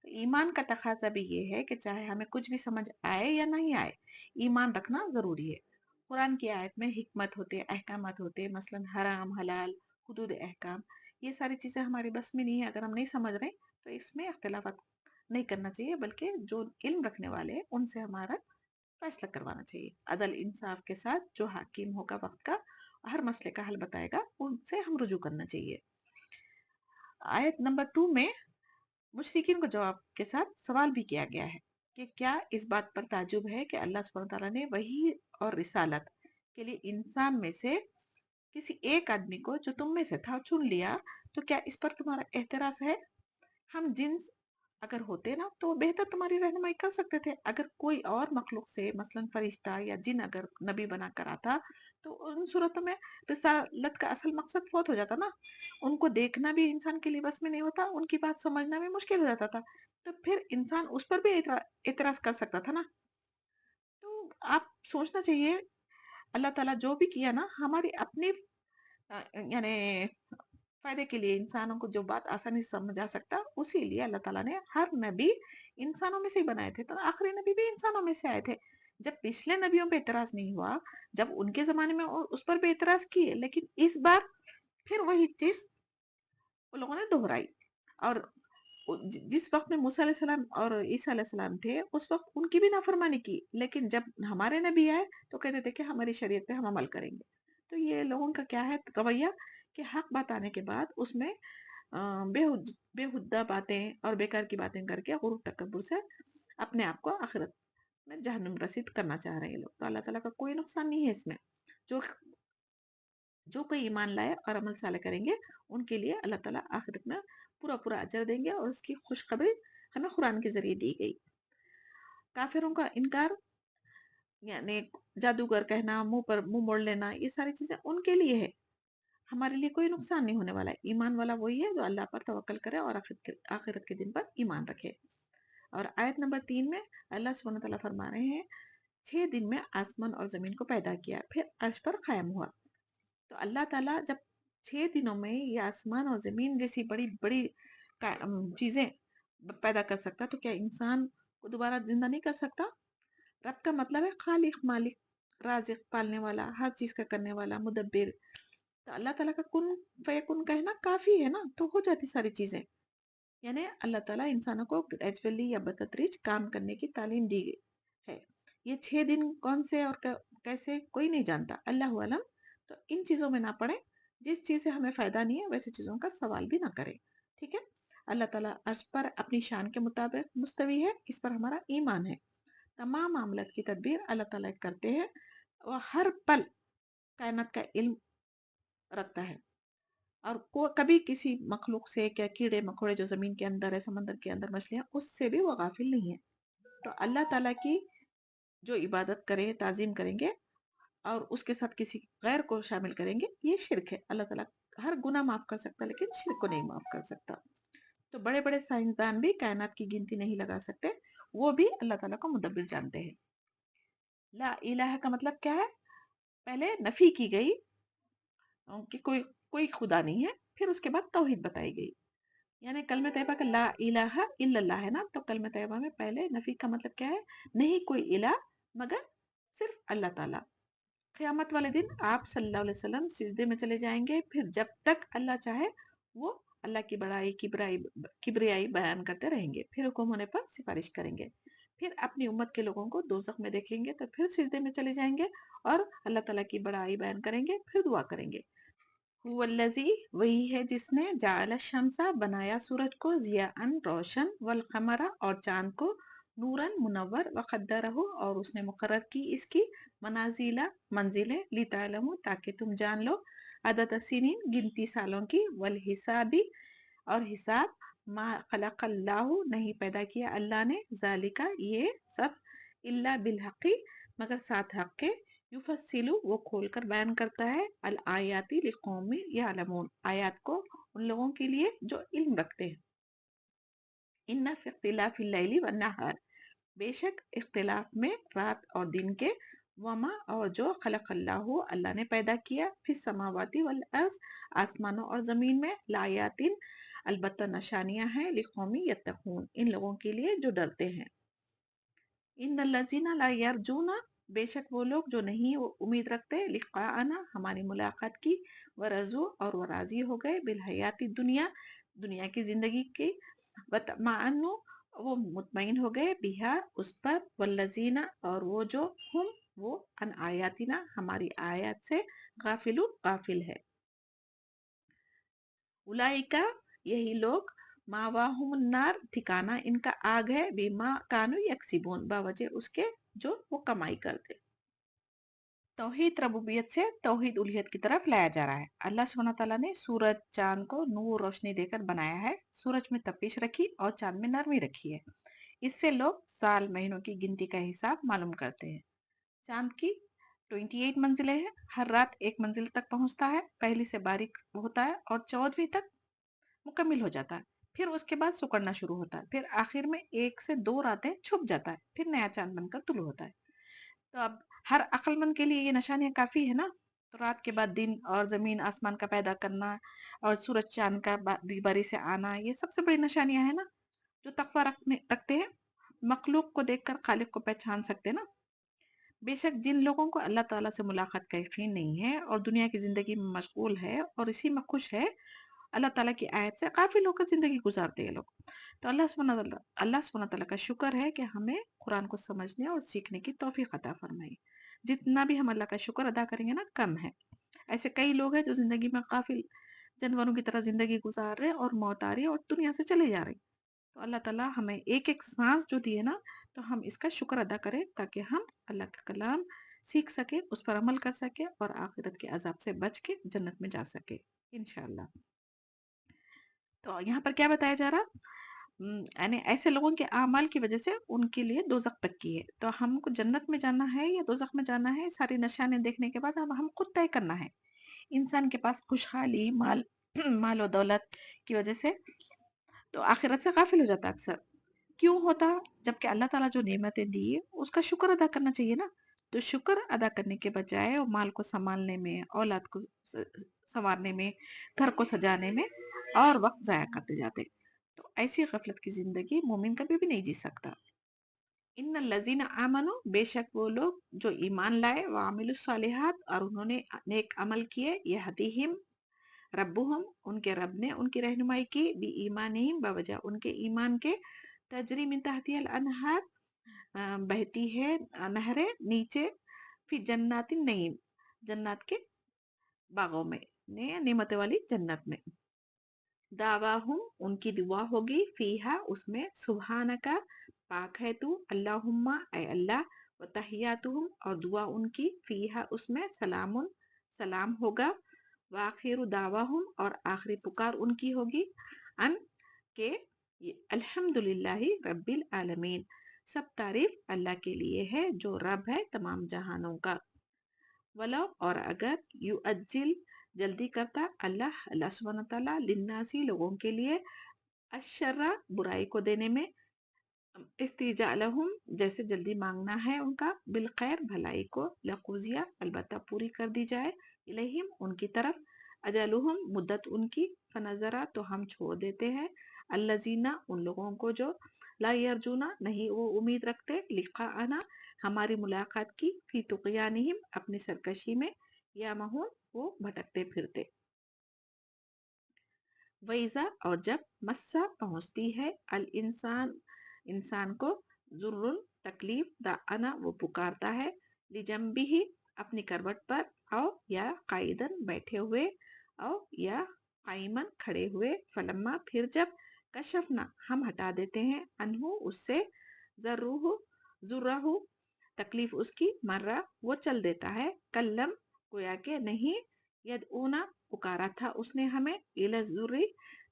تو ایمان کا تقاضا بھی یہ ہے کہ چاہے ہمیں کچھ بھی سمجھ آئے یا نہیں آئے ایمان رکھنا ضروری ہے. قرآن کی آیت میں حکمت ہوتے احکامات ہوتے مثلا حرام حلال حدود احکام یہ ساری چیزیں ہماری بس میں نہیں ہے. اگر ہم نہیں سمجھ رہے تو اس میں اختلافات نہیں کرنا چاہیے بلکہ جو علم رکھنے والے ہیں ان سے ہمارا فیصلہ کروانا چاہیے. عدل انصاف کے ساتھ جو حاکم ہوگا وقت کا ہر مسئلے کا حل بتائے گا ان سے ہم رجوع کرنا چاہیے. آیت نمبر 2 میں مشرکین کو جواب کے ساتھ سوال بھی کیا گیا ہے کہ کیا اس بات پر تعجب ہے کہ اللہ سبحانہ تعالیٰ نے وحی اور رسالت کے لیے انسان میں سے کسی ایک آدمی کو جو تم میں سے تھا چن لیا تو کیا اس پر تمہارا اعتراض ہے. ہم جنس اگر ہوتے نا تو بہتر تمہاری رہنمائی کر سکتے تھے. اگر کوئی اور مخلوق سے مثلا فرشتہ یا جن اگر نبی بنا کر آتا تو ان صورتوں میں رسالت کا اصل مقصد فوت ہو جاتا نا. ان کو دیکھنا بھی انسان کے لیے بس میں نہیں ہوتا ان کی بات سمجھنا بھی مشکل ہو جاتا تھا تو پھر انسان اس پر بھی اعتراض کر سکتا تھا نا. تو آپ سوچنا چاہیے اللہ تعالیٰ جو بھی کیا نا ہماری اپنی یعنی فائدے کے لیے انسانوں کو جو بات آسانی سے سمجھا سکتا اسی لیے اللہ تعالیٰ نے ہر نبی انسانوں میں سے ہی بنائے تھے. تو آخری نبی بھی انسانوں میں سے آئے تھے. جب پچھلے نبیوں پہ اعتراض نہیں ہوا جب ان کے زمانے میں اس پر بھی اعتراض کیے لیکن اس بار پھر وہی چیز ان لوگوں نے دہرائی. اور جس وقت میں موسیٰ علیہ السلام اور عیسیٰ علیہ السلام تھے اس وقت ان کی بھی نافرمانی کی لیکن جب ہمارے نبی آئے تو کہتے تھے کہ ہماری شریعت پہ ہم عمل کریں گے. تو یہ لوگوں کا کیا ہے رویہ کہ حق بات آنے کے بعد اس میں بےہودہ باتیں اور بیکار کی باتیں کر کے غرور تکبر سے اپنے آپ کو آخرت میں جہنم رسید کرنا چاہ رہے ہیں لوگ. تو اللہ تعالیٰ کا کوئی نقصان نہیں ہے اس میں. جو کوئی ایمان لائے اور عمل صالح کریں گے ان کے لیے اللہ تعالیٰ آخرت میں پورا اجر دیں گے اور اس کی خوشخبری ہمیں قرآن کے ذریعے دی گئی. کافروں کا انکار یعنی جادوگر کہنا منہ موڑ لینا یہ ساری چیزیں ان کے لیے ہے. ہمارے لیے کوئی نقصان نہیں ہونے والا ہے. ایمان والا وہی ہے جو اللہ پر توکل کرے اور آخرت کے دن پر ایمان رکھے. اور آیت نمبر 3 میں اللہ سبحانہ تعالیٰ فرما رہے ہیں 6 دن میں آسمان اور زمین کو پیدا کیا پھر عرش پر قائم ہوا. تو اللہ تعالیٰ جب 6 دنوں میں یہ آسمان اور زمین جیسی بڑی بڑی چیزیں پیدا کر سکتا تو کیا انسان کو دوبارہ زندہ نہیں کر سکتا. رب کا مطلب ہے خالق مالک رازق پالنے والا ہر چیز کا کرنے والا مدبر. تو اللہ تعالیٰ کا کن فیکن کہنا کافی ہے نا تو ہو جاتی ساری چیزیں. یعنی اللہ تعالیٰ انسانوں کو گریجولی یا بتدریج کام کرنے کی تعلیم دی گئی ہے. یہ 6 دن کون سے اور کیسے کوئی نہیں جانتا اللہ علم. تو ان چیزوں میں نہ پڑے جس چیز سے ہمیں فائدہ نہیں ہے ویسے چیزوں کا سوال بھی نہ کریں. ٹھیک ہے. اللہ تعالیٰ عرش پر اپنی شان کے مطابق مستوی ہے اس پر ہمارا ایمان ہے. تمام معاملات کی تدبیر اللہ تعالیٰ کرتے ہیں اور ہر پل کائنات کا علم رکھتا ہے. اور کبھی کسی مخلوق سے، کیا کیڑے مکوڑے جو زمین کے اندر ہے، سمندر کے اندر مچھلیاں، اس سے بھی وہ غافل نہیں ہے. تو اللہ تعالیٰ کی جو عبادت کریں، تعظیم کریں گے اور اس کے ساتھ کسی غیر کو شامل کریں گے، یہ شرک ہے. اللہ تعالیٰ ہر گناہ معاف کر سکتا ہے لیکن شرک کو نہیں معاف کر سکتا. تو بڑے بڑے سائنسدان بھی کائنات کی گنتی نہیں لگا سکتے، وہ بھی اللہ تعالیٰ کو مدبر جانتے ہیں. لا الہ کا مطلب کیا ہے؟ پہلے نفی کی گئی کہ کوئی خدا نہیں ہے، پھر اس کے بعد توحید بتائی گئی. یعنی کلمہ طیبہ کا لا الہ الا اللہ ہے نا، تو کلمہ طیبہ میں پہلے نفی کا مطلب کیا ہے؟ نہیں کوئی الہ مگر صرف اللہ تعالیٰ. قیامت والے دن آپ صلی اللہ علیہ وسلم سجدے میں چلے جائیں گے، پھر جب تک اللہ چاہے وہ اللہ کی بڑائی کبریائی بیان کرتے رہیں گے، پھر حکم ہونے پر سفارش کریں گے. پھر اپنی امت کے لوگوں کو دوزخ میں دیکھیں گے تو پھر سجدے میں چلے جائیں گے اور اللہ تعالیٰ کی بڑائی بیان کریں گے، پھر دعا کریں گے. هو الذی، وہی ہے جس نے جعل الشمس، بنایا سورج کو، ضیاءً روشن، والقمر، اور چاند کو، نوراً منور، وقدرہ، اور اس نے مقرر کی اس کی، منازل، منزلیں، لتعلموا، تاکہ تم جان لو، عدد السنین، گنتی سالوں کی، والحسابی، اور حساب، ما خلق اللہ، نہیں پیدا کیا اللہ نے، ذالک، یہ سب، الا بالحق، مگر ساتھ حق کے، یفصل، وہ کھول کر بیان کرتا ہے، الآیاتی لقوم یعلمون، آیات کو ان لوگوں کے لیے جو علم رکھتے ہیں. ان فی اختلاف اللیل والنہار، بے شک اختلاف میں رات اور دن کے، وما، اور جو خلق اللہ، اللہ نے پیدا کیا، فی السماوات والارض، آسمانوں اور زمین میں، لآیات، البتہ نشانیاں ہیں، لقوم یتقون، ان لوگوں کے لیے جو ڈرتے ہیں. ان الذین لا یرجون، بے شک وہ لوگ جو نہیں امید رکھتے، لقاءنا، ہماری ملاقات کی، ورضوا، اور وہ راضی ہو گئے، بالحیات الدنیا، دنیا کی زندگی کی، وطمأنوا، وہ مطمئن ہو گئے، بہا، اس پر، والذین، اور وہ جو، ہم، وہ، ان آیاتنا، ہماری آیات سے، غافلون، غافل ہے. اولئک، یہی لوگ، ماواہم النار، ٹھکانہ ان کا آگ ہے، بما کانوا یکسبون، باوجہ اس کے جو وہ کمائی کرتے. توحید ربوبیت سے توحید الوہیت کی طرف لایا جا رہا ہے. اللہ سبحانہ تعالیٰ نے سورج چاند کو نور روشنی دے کر بنایا ہے، سورج میں تپش رکھی اور چاند میں نرمی رکھی ہے. اس سے لوگ سال مہینوں کی گنتی کا حساب معلوم کرتے ہیں. چاند کی 28 منزلیں ہیں، ہر رات ایک منزل تک پہنچتا ہے، پہلی سے باریک ہوتا ہے اور 14ویں تک مکمل ہو جاتا ہے، پھر اس کے بعد سکڑنا شروع ہوتا ہے، پھر آخر میں 1 سے 2 راتیں چھپ جاتا ہے، پھر نیا چاند بن کر طلوع ہوتا ہے. تو اب ہر عقل مند کے لیے یہ نشانیاں کافی ہے نا. تو رات کے بعد دن، اور زمین آسمان کا پیدا کرنا، اور سورج چاند کا باری سے آنا، یہ سب سے بڑی نشانیاں ہیں نا. جو تقوی رکھتے ہیں، مخلوق کو دیکھ کر خالق کو پہچان سکتے نا. بے شک جن لوگوں کو اللہ تعالیٰ سے ملاقات کا یقین نہیں ہے اور دنیا کی زندگی میں مشغول ہے اور اسی میں خوش ہے، اللہ تعالیٰ کی آیت سے غافل ہو کر زندگی گزارتے ہیں لوگ. تو اللہ سبحانہ تعالیٰ کا شکر ہے کہ ہمیں قرآن کو سمجھنے اور سیکھنے کی توفیق عطا فرمائی. جتنا بھی ہم اللہ کا شکر ادا کریں گے نا کم ہے. ایسے کئی لوگ ہیں جو زندگی میں غافل جانوروں کی طرح زندگی گزار رہے ہیں اور موت آ رہی ہے اور دنیا سے چلے جا رہے ہیں. تو اللہ تعالیٰ ہمیں ایک ایک سانس جو دی ہے نا، تو ہم اس کا شکر ادا کریں تاکہ ہم اللہ کا کلام سیکھ سکے، اس پر عمل کر سکے اور آخرت کے عذاب سے بچ کے جنت میں جا سکے انشاءاللہ. تو یہاں پر کیا بتایا جا رہا؟ یعنی ایسے لوگوں کے اعمال کی وجہ سے ان کے لیے دوزخ تک کی ہے. تو ہم کو جنت میں جانا ہے یا دوزخ میں جانا ہے، ساری نشانیاں دیکھنے کے بعد اب ہم خود طے کرنا ہے. انسان کے پاس خوشحالی، مال و دولت کی وجہ سے تو آخرت سے غافل ہو جاتا اکثر. کیوں ہوتا؟ جبکہ اللہ تعالیٰ جو نعمتیں دی اس کا شکر ادا کرنا چاہیے نا. تو شکر ادا کرنے کے بجائے مال کو سنبھالنے میں، اولاد کو سنوارنے میں، گھر کو سجانے میں اور وقت ضائع کرتے جاتے. تو ایسی غفلت کی زندگی مومن کبھی بھی نہیں جی سکتا. ان الذین آمنوا، بے شک وہ لوگ جو ایمان لائے، وعملوا الصالحات، اور انہوں نے نیک عمل کیے، یہدیہم ربہم، ان کے رب نے ان کی رہنمائی کی، بی ایمانہم، بوجہ ان کے ایمان کے، تجری من تحتی الانہار، بہتی ہے نہریں نیچے، فی جنات النعیم، جنات کے باغوں میں، نعمت والی جنت میں. دعواہم، ان کی دعا ہوگی، فیہا، اس میں، سبحانکا، پاک ہے تو، اللہم، اے اللہ، وتحیاتہم، اور دعا ان کی، فیہا، اس میں، سلام، سلام ہوگا، وآخر دعواہم اور آخری پکار ان کی ہوگی ان کے الحمدللہ رب العالمین، سب تعریف اللہ کے لیے ہے جو رب ہے تمام جہانوں کا۔ ولو اور اگر یعجل جلدی کرتا اللہ سبحانہ تعالیٰ للناسی لوگوں کے لیے الشر برائی کو دینے میں، استجالہم جیسے جلدی مانگنا ہے ان کا بالخیر بھلائی کو، لقضیہ البتہ پوری کر دی جائے، الیہم ان کی طرف، اجلہم مدت ان کی، فنظرا تو ہم چھوڑ دیتے ہیں، الذین ان لوگوں کو جو لا یرجون نہیں وہ امید رکھتے، لقاءنا ہماری ملاقات کی، فی طغیانہم اپنی سرکشی میں، یامہون وہ بھٹکتے پھرتے۔ وَإِذَا اور جب مسا پہنچتی ہے الانسان انسان کو ضر تکلیف دعنا وہ پکارتا ہے، لجنبہ اپنی کروٹ پر، او یا قائدن بیٹھے ہوئے، او یا قائمن کھڑے ہوئے، فلما پھر جب کشفنا ہم ہٹا دیتے ہیں، انہو اس سے، ضرہ تکلیف اس کی، مرہ وہ چل دیتا ہے، کلم گویا کہ نہیں، یدعونا پکارا تھا اس نے ہمیں، الذری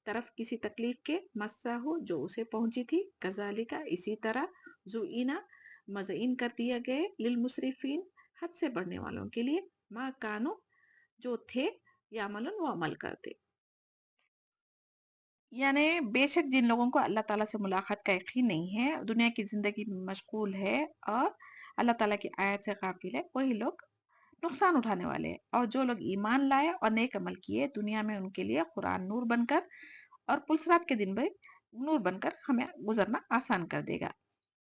طرف کسی تکلیف کے، مسا ہو جو اسے پہنچی تھی، کذالک اسی طرح، زوئینا مزئین کر دیا گئے، للمسرفین حد سے بڑھنے والوں کے لیے، ما کانو جو تھے، یعملون وہ عمل کرتے۔ یعنی بے شک جن لوگوں کو اللہ تعالیٰ سے ملاقات کا یقین نہیں ہے، دنیا کی زندگی میں مشغول ہے اور اللہ تعالیٰ کی آیت سے غافل ہے، وہی لوگ نقصان اٹھانے والے ہیں، اور جو لوگ ایمان لائے اور نیک عمل کیے، دنیا میں ان کے لیے قرآن نور بن کر اور پلسرات کے دن بھی نور بن کر ہمیں گزرنا آسان کر دے گا۔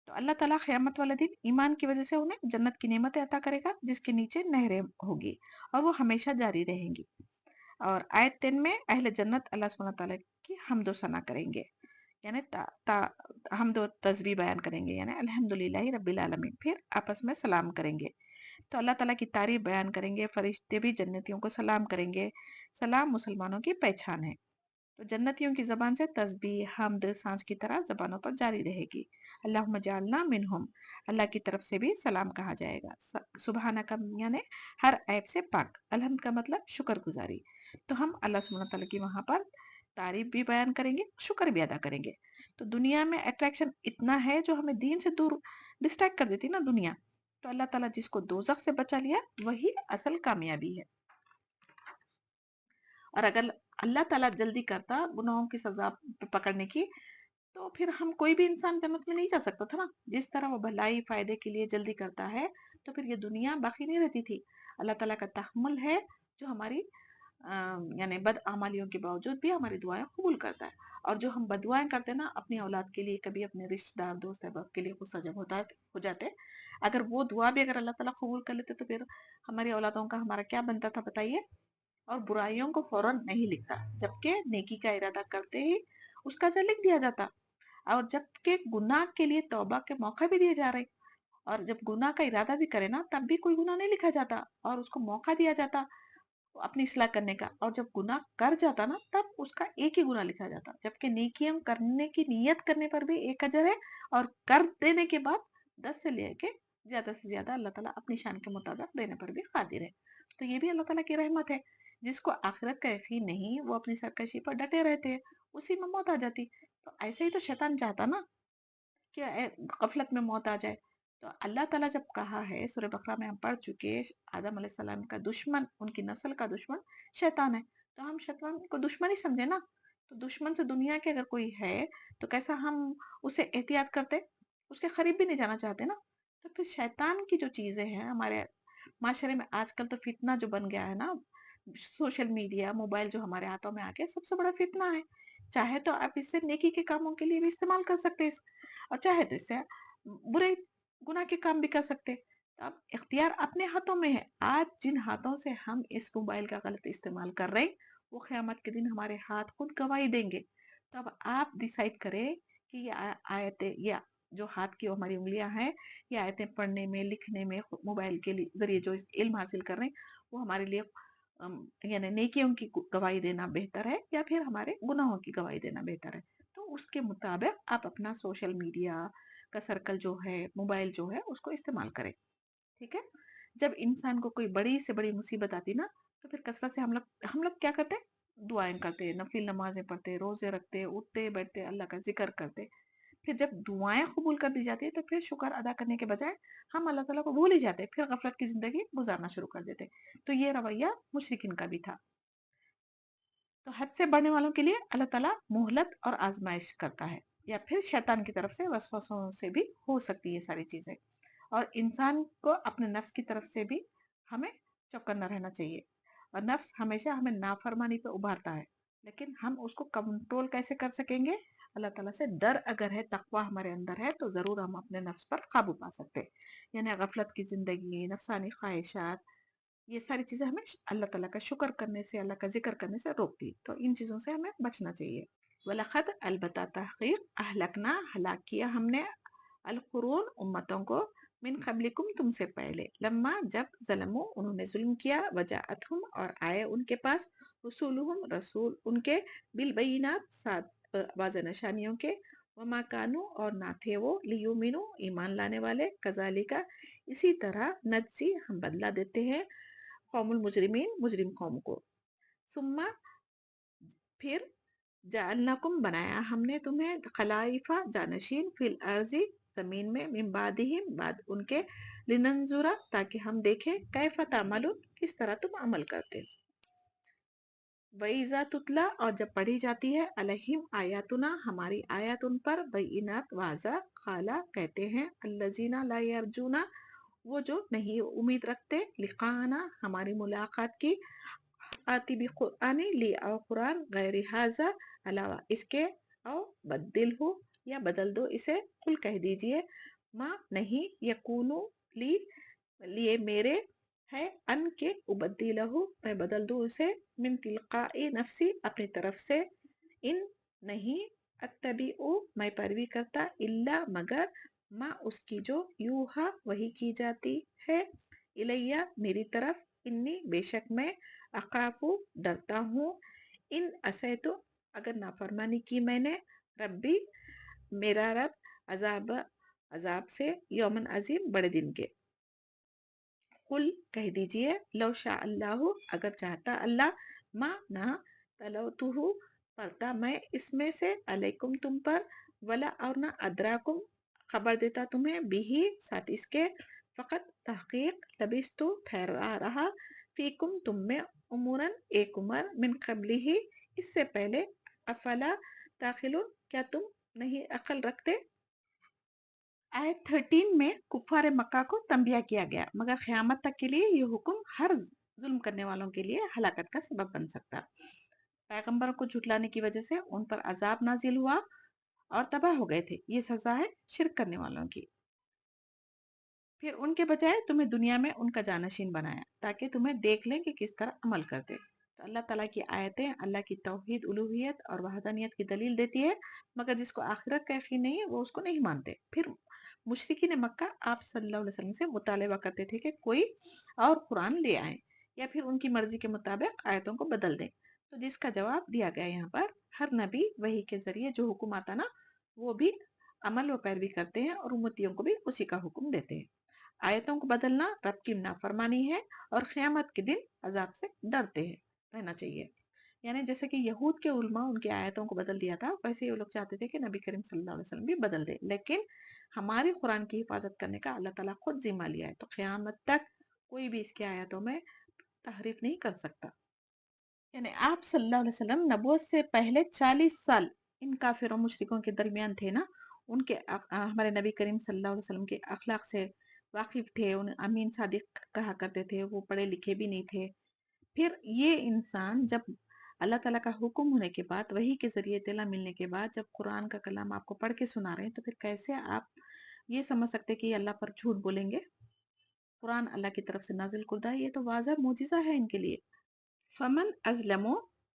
تو اللہ تعالیٰ قیامت والے دن ایمان کی وجہ سے انہیں جنت کی نعمتیں عطا کرے گا، جس کے نیچے نہریں ہوگی اور وہ ہمیشہ جاری رہیں گی۔ اور آیت 10 میں اہل جنت اللہ سبحانہ تعالیٰ کی حمد و ثنا کریں گے، یعنی حمد و تسبیح بیان کریں گے، یعنی الحمدللہ رب العالمین، پھر آپس میں سلام کریں گے۔ تو اللہ تعالیٰ کی تعریف بیان کریں گے، فرشتے بھی جنتیوں کو سلام کریں گے، سلام مسلمانوں کی پہچان ہے۔ تو جنتیوں کی زبان سے تسبیح حمد سانس کی طرح زبانوں پر جاری رہے گی۔ اللہم جعلنا منہم، اللہ کی طرف سے بھی سلام کہا جائے گا، سبحانک یعنی ہر عیب سے پاک، الحمد کا مطلب شکر گزاری۔ تو ہم اللہ سبحانہ تعالیٰ کی وہاں پر تعریف بھی بیان کریں گے، شکر بھی ادا کریں گے۔ تو دنیا میں اٹریکشن اتنا ہے جو ہمیں دین سے دور ڈسٹریکٹ کر دیتی نا دنیا، تو اللہ تعالیٰ جس کو دوزخ سے بچا لیا وہی اصل کامیابی ہے۔ اور اگر اللہ تعالیٰ جلدی کرتا گناہوں کی سزا پکڑنے کی، تو پھر ہم کوئی بھی انسان جنت میں نہیں جا سکتا تھا نا۔ جس طرح وہ بھلائی فائدے کے لیے جلدی کرتا ہے تو پھر یہ دنیا باقی نہیں رہتی تھی۔ اللہ تعالیٰ کا تحمل ہے جو ہماری یعنی بدعمالیوں کے باوجود بھی ہماری دعائیں قبول کرتا ہے، اور جو ہم بددعائیں کرتے نا اپنی اولاد کے لیے، کبھی اپنے رشتہ دار دوست احباب کے لیے غصہ جب ہو جاتے، اگر وہ دعا بھی اگر اللہ تعالیٰ قبول کر لیتے تو پھر ہماری اولادوں کا ہمارا کیا بنتا تھا بتائیے۔ اور برائیوں کو فوراً نہیں لکھتا، جبکہ نیکی کا ارادہ کرتے ہی اس کا اجر لکھ دیا جاتا، اور جبکہ گناہ کے لیے توبہ کے موقع بھی دیے جا رہے، اور جب گناہ کا ارادہ بھی کرے نا تب بھی کوئی گناہ نہیں لکھا جاتا اور اس کو موقع دیا جاتا اپنی اصلاح کرنے کا، اور جب گناہ کر جاتا نا تب اس کا ایک ہی گناہ لکھا جاتا، جبکہ نیکیاں کرنے کی نیت کرنے پر بھی ایک اجر ہے، اور کر دینے کے بعد 10 سے لے کے زیادہ سے زیادہ اللہ تعالیٰ اپنی شان کے مطابق دینے پر بھی قادر ہے۔ تو یہ بھی اللہ تعالیٰ کی رحمت ہے۔ جس کو آخرت کا یقین نہیں وہ اپنی سرکشی پر ڈٹے رہتے ہیں، اسی میں موت آ جاتی۔ تو ایسے ہی تو شیطان چاہتا نا کہ غفلت میں موت آ جائے۔ تو اللہ تعالیٰ جب کہا ہے، سورہ بقرہ میں ہم پڑھ چکے، آدم علیہ السلام کا دشمن، ان کی نسل کا دشمن شیطان ہے، تو ہم شیطان کو دشمن ہی سمجھے نا۔ تو دشمن سے دنیا کے اگر کوئی ہے تو کیسا ہم اسے احتیاط کرتے، اس کے قریب بھی نہیں جانا چاہتے نا۔ تو پھر شیطان کی جو چیزیں ہیں ہمارے معاشرے میں آج کل، تو فتنہ جو بن گیا ہے نا، سوشل میڈیا، موبائل جو ہمارے ہاتھوں میں آ کے سب سے بڑا فتنہ ہے۔ چاہے تو آپ اس سے نیکی کے کاموں کے لیے بھی استعمال کر سکتے ہیں، اور چاہے تو اس سے برے گناہ کے کام بھی کر سکتے۔ اب اختیار اپنے ہاتھوں میں ہے۔ آج جن ہاتھوں سے ہم اس موبائل کا غلط استعمال کر رہے ہیں، وہ قیامت کے دن ہمارے ہاتھ خود گواہی دیں گے۔ تو اب آپ ڈیسائیڈ کریں کہ یہ آیتیں یا جو ہاتھ کی ہماری انگلیاں ہیں، یہ آیتیں پڑھنے میں، لکھنے میں، موبائل کے ذریعے جو علم حاصل کر رہے ہیں، وہ ہمارے لیے یعنی نیکیوں کی گواہی دینا بہتر ہے یا پھر ہمارے گناہوں کی گواہی دینا بہتر ہے۔ تو اس کے مطابق آپ اپنا سوشل میڈیا کا سرکل جو ہے، موبائل جو ہے، اس کو استعمال کریں، ٹھیک ہے۔ جب انسان کو کوئی بڑی سے بڑی مصیبت آتی نا تو پھر کثرت سے ہم لوگ کیا کرتے ہیں؟ دعائیں کرتے، نفل نمازیں پڑھتے، روزے رکھتے، اٹھتے بیٹھتے اللہ کا ذکر کرتے. پھر جب دعائیں قبول کر دی جاتی ہے تو پھر شکر ادا کرنے کے بجائے ہم اللہ تعالیٰ کو بھول ہی جاتے، پھر غفلت کی زندگی گزارنا شروع کر دیتے. تو یہ رویہ مشرکین کا بھی تھا. تو حد سے بڑھنے والوں کے لیے اللہ تعالیٰ مہلت اور آزمائش کرتا ہے، یا پھر شیطان کی طرف سے وسوسوں سے بھی ہو سکتی ہے یہ ساری چیزیں. اور انسان کو اپنے نفس کی طرف سے بھی ہمیں چوکنا رہنا چاہیے. اور نفس ہمیشہ ہمیں نافرمانی پہ ابھارتا ہے، لیکن ہم اس کو کنٹرول کیسے کر سکیں گے؟ اللہ تعالیٰ سے ڈر اگر ہے، تقوی ہمارے اندر ہے، تو ضرور ہم اپنے نفس پر قابو پا سکتے. یعنی غفلت کی زندگی، نفسانی خواہشات، یہ ساری چیزیں ہمیں اللہ تعالیٰ کا شکر کرنے سے، اللہ کا ذکر کرنے سے روکتی. تو ان چیزوں سے ہمیں بچنا چاہیے. وَلَقَدْ البتہ تحقیق اہلکنا ہلاک کیا ہم نے القرون امتوں کو من قبلکم تم سے پہلے لما جب ظلموا انہوں نے ظلم کیا وجاءتہم اور آئے ان کے پاس رسولہم رسول ان کے بالبینات ساتھ واضح نشانیوں کے وما کانوا اور نہ تھے وہ لیؤمنوا ایمان لانے والے کذالک اسی طرح نجزی ہم بدلہ دیتے ہیں قوم المجرمین مجرم قوم کو. ثم پھر جعلناکم بنایا ہم نے تمہیں خلائف جانشین فی الارض زمین میں من بعدہم بعد ان کے لننظر تاکہ ہم دیکھیں کیف تعملون کس طرح تم عمل کرتے. وَإِذَا تُتْلَى اور جب پڑھی جاتی ہے علیہم آیاتنا ہماری آیات ان پر بینات واضح قالا کہتے ہیں الذین لا یرجون وہ جو نہیں امید رکھتے لقاءنا ہماری ملاقات کی آتی بھی قرآن لی او قرآن غیر حاضر علاوہ اس کے او بدل ہو یا بدل دو اسے قل کہہ دیجئے ما نہیں یکونو لی لیے میرے ہے ان کے ابدلہ میں بدل دوں اسے من تلقاء نفسی اپنی طرف سے ان نہیں اتبعو میں پیروی کرتا الا مگر ما اس کی جو یوہا وہی کی جاتی ہے الیہ میری طرف انی بے شک میں اخافو ڈرتا ہوں ان عصیتو اگر نافرمانی کی میں نے ربی میرا رب عذاب سے یومن عظیم بڑے دن کے. قل کہہ دیجئے لو شاء اللہ اگر چاہتا اللہ ما نہ تلوتہ پڑھتا میں اس میں سے علیکم تم پر ولا اور نہ ادراکم خبر دیتا تمہیں بھی ساتھ اس کے فقط تحقیق لبستو ٹھہرا رہا فیکم تم میں امورن ایک عمر من قبلی ہی اس سے پہلے افلا تاخلون کیا تم نہیں عقل رکھتے. آیت 13 میں کفار مکہ کو تنبیہ کیا گیا مگر قیامت تک کے لیے یہ حکم ہر ظلم کرنے والوں کے لیے ہلاکت کا سبب بن سکتا. پیغمبروں کو جھٹلانے کی وجہ سے ان پر عذاب نازل ہوا اور تباہ ہو گئے تھے. یہ سزا ہے شرک کرنے والوں کی. پھر ان کے بجائے تمہیں دنیا میں ان کا جانشین بنایا تاکہ تمہیں دیکھ لیں کہ کس طرح عمل کرتے. تو اللہ تعالیٰ کی آیتیں اللہ کی توحید الوہیت اور وحدانیت کی دلیل دیتی ہے مگر جس کو آخرت کا یقین نہیں ہے وہ اس کو نہیں مانتے. پھر مشرکین مکہ آپ صلی اللہ علیہ وسلم سے مطالبہ کرتے تھے کہ کوئی اور قرآن لے آئیں یا پھر ان کی مرضی کے مطابق آیتوں کو بدل دیں. تو جس کا جواب دیا گیا یہاں پر ہر نبی وحی کے ذریعے جو حکم آتا نا وہ بھی عمل و پیروی کرتے ہیں اور امتیوں کو بھی اسی کا حکم دیتے ہیں. آیتوں کو بدلنا رب کی نافرمانی ہے اور قیامت کے دن عذاب سے ڈرتے ہیں رہنا چاہیے. یعنی جیسے کہ یہود کے علماء ان کی آیتوں کو بدل دیا تھا ویسے ہی وہ لوگ چاہتے تھے کہ نبی کریم صلی اللہ علیہ وسلم بھی بدل دے لیکن ہماری قرآن کی حفاظت کرنے کا اللہ تعالیٰ خود ذمہ لیا ہے تو قیامت تک کوئی بھی اس کی آیتوں میں تحریف نہیں کر سکتا. یعنی آپ صلی اللہ علیہ وسلم نبوت سے پہلے 40 سال ان کافروں مشرکوں کے درمیان تھے نا ان کے ہمارے نبی کریم صلی اللہ علیہ وسلم کے اخلاق سے واقف تھے. ان امین صادق کہا کرتے تھے وہ پڑھے لکھے بھی نہیں تھے. پھر یہ انسان جب اللہ تعالیٰ کا حکم ہونے کے بعد وحی کے ذریعے اطلاع ملنے کے بعد جب قرآن کا کلام آپ کو پڑھ کے سنا رہے ہیں تو پھر کیسے آپ یہ سمجھ سکتے کہ یہ اللہ پر جھوٹ بولیں گے. قرآن اللہ کی طرف سے نازل کردہ ہے یہ تو واضح معجزہ ہے ان کے لیے. فمن ازلمو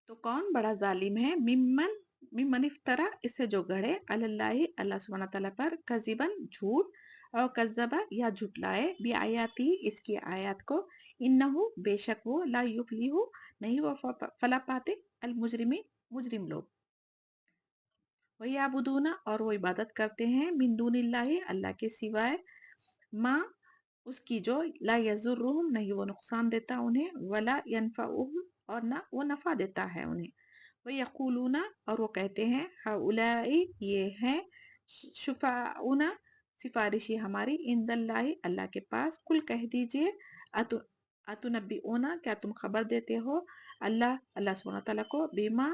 تو کون بڑا ظالم ہے ممن افترا اس سے جو گڑھے اللہ سبحانہ تعالیٰ پر کذبن جھوٹ اور کذبا یا جھٹلائے بھی آیاتی اس کی آیات کو انہو بے شک وہ لا یفلیہو نہیں وہ فلا پاتے المجرمی مجرم لوگ. وَيَعْبُدُونَ اور وہ عبادت کرتے ہیں من دون اللہ اللہ کے سوائے ما اس کی جو لا یضرہم نہیں وہ نقصان دیتا انہیں ولا ینفعہم اور نہ وہ نفع دیتا ہے انہیں وَيَقُولُونَ اور وہ کہتے ہیں ہؤلاء یہ ہیں شفعاؤنا سفارشی ہماری عند اللہ اللہ کے پاس کل کہہ دیجئے اتنبئونا کیا تم خبر دیتے ہو اللہ سبحانہ تعالیٰ کو بیما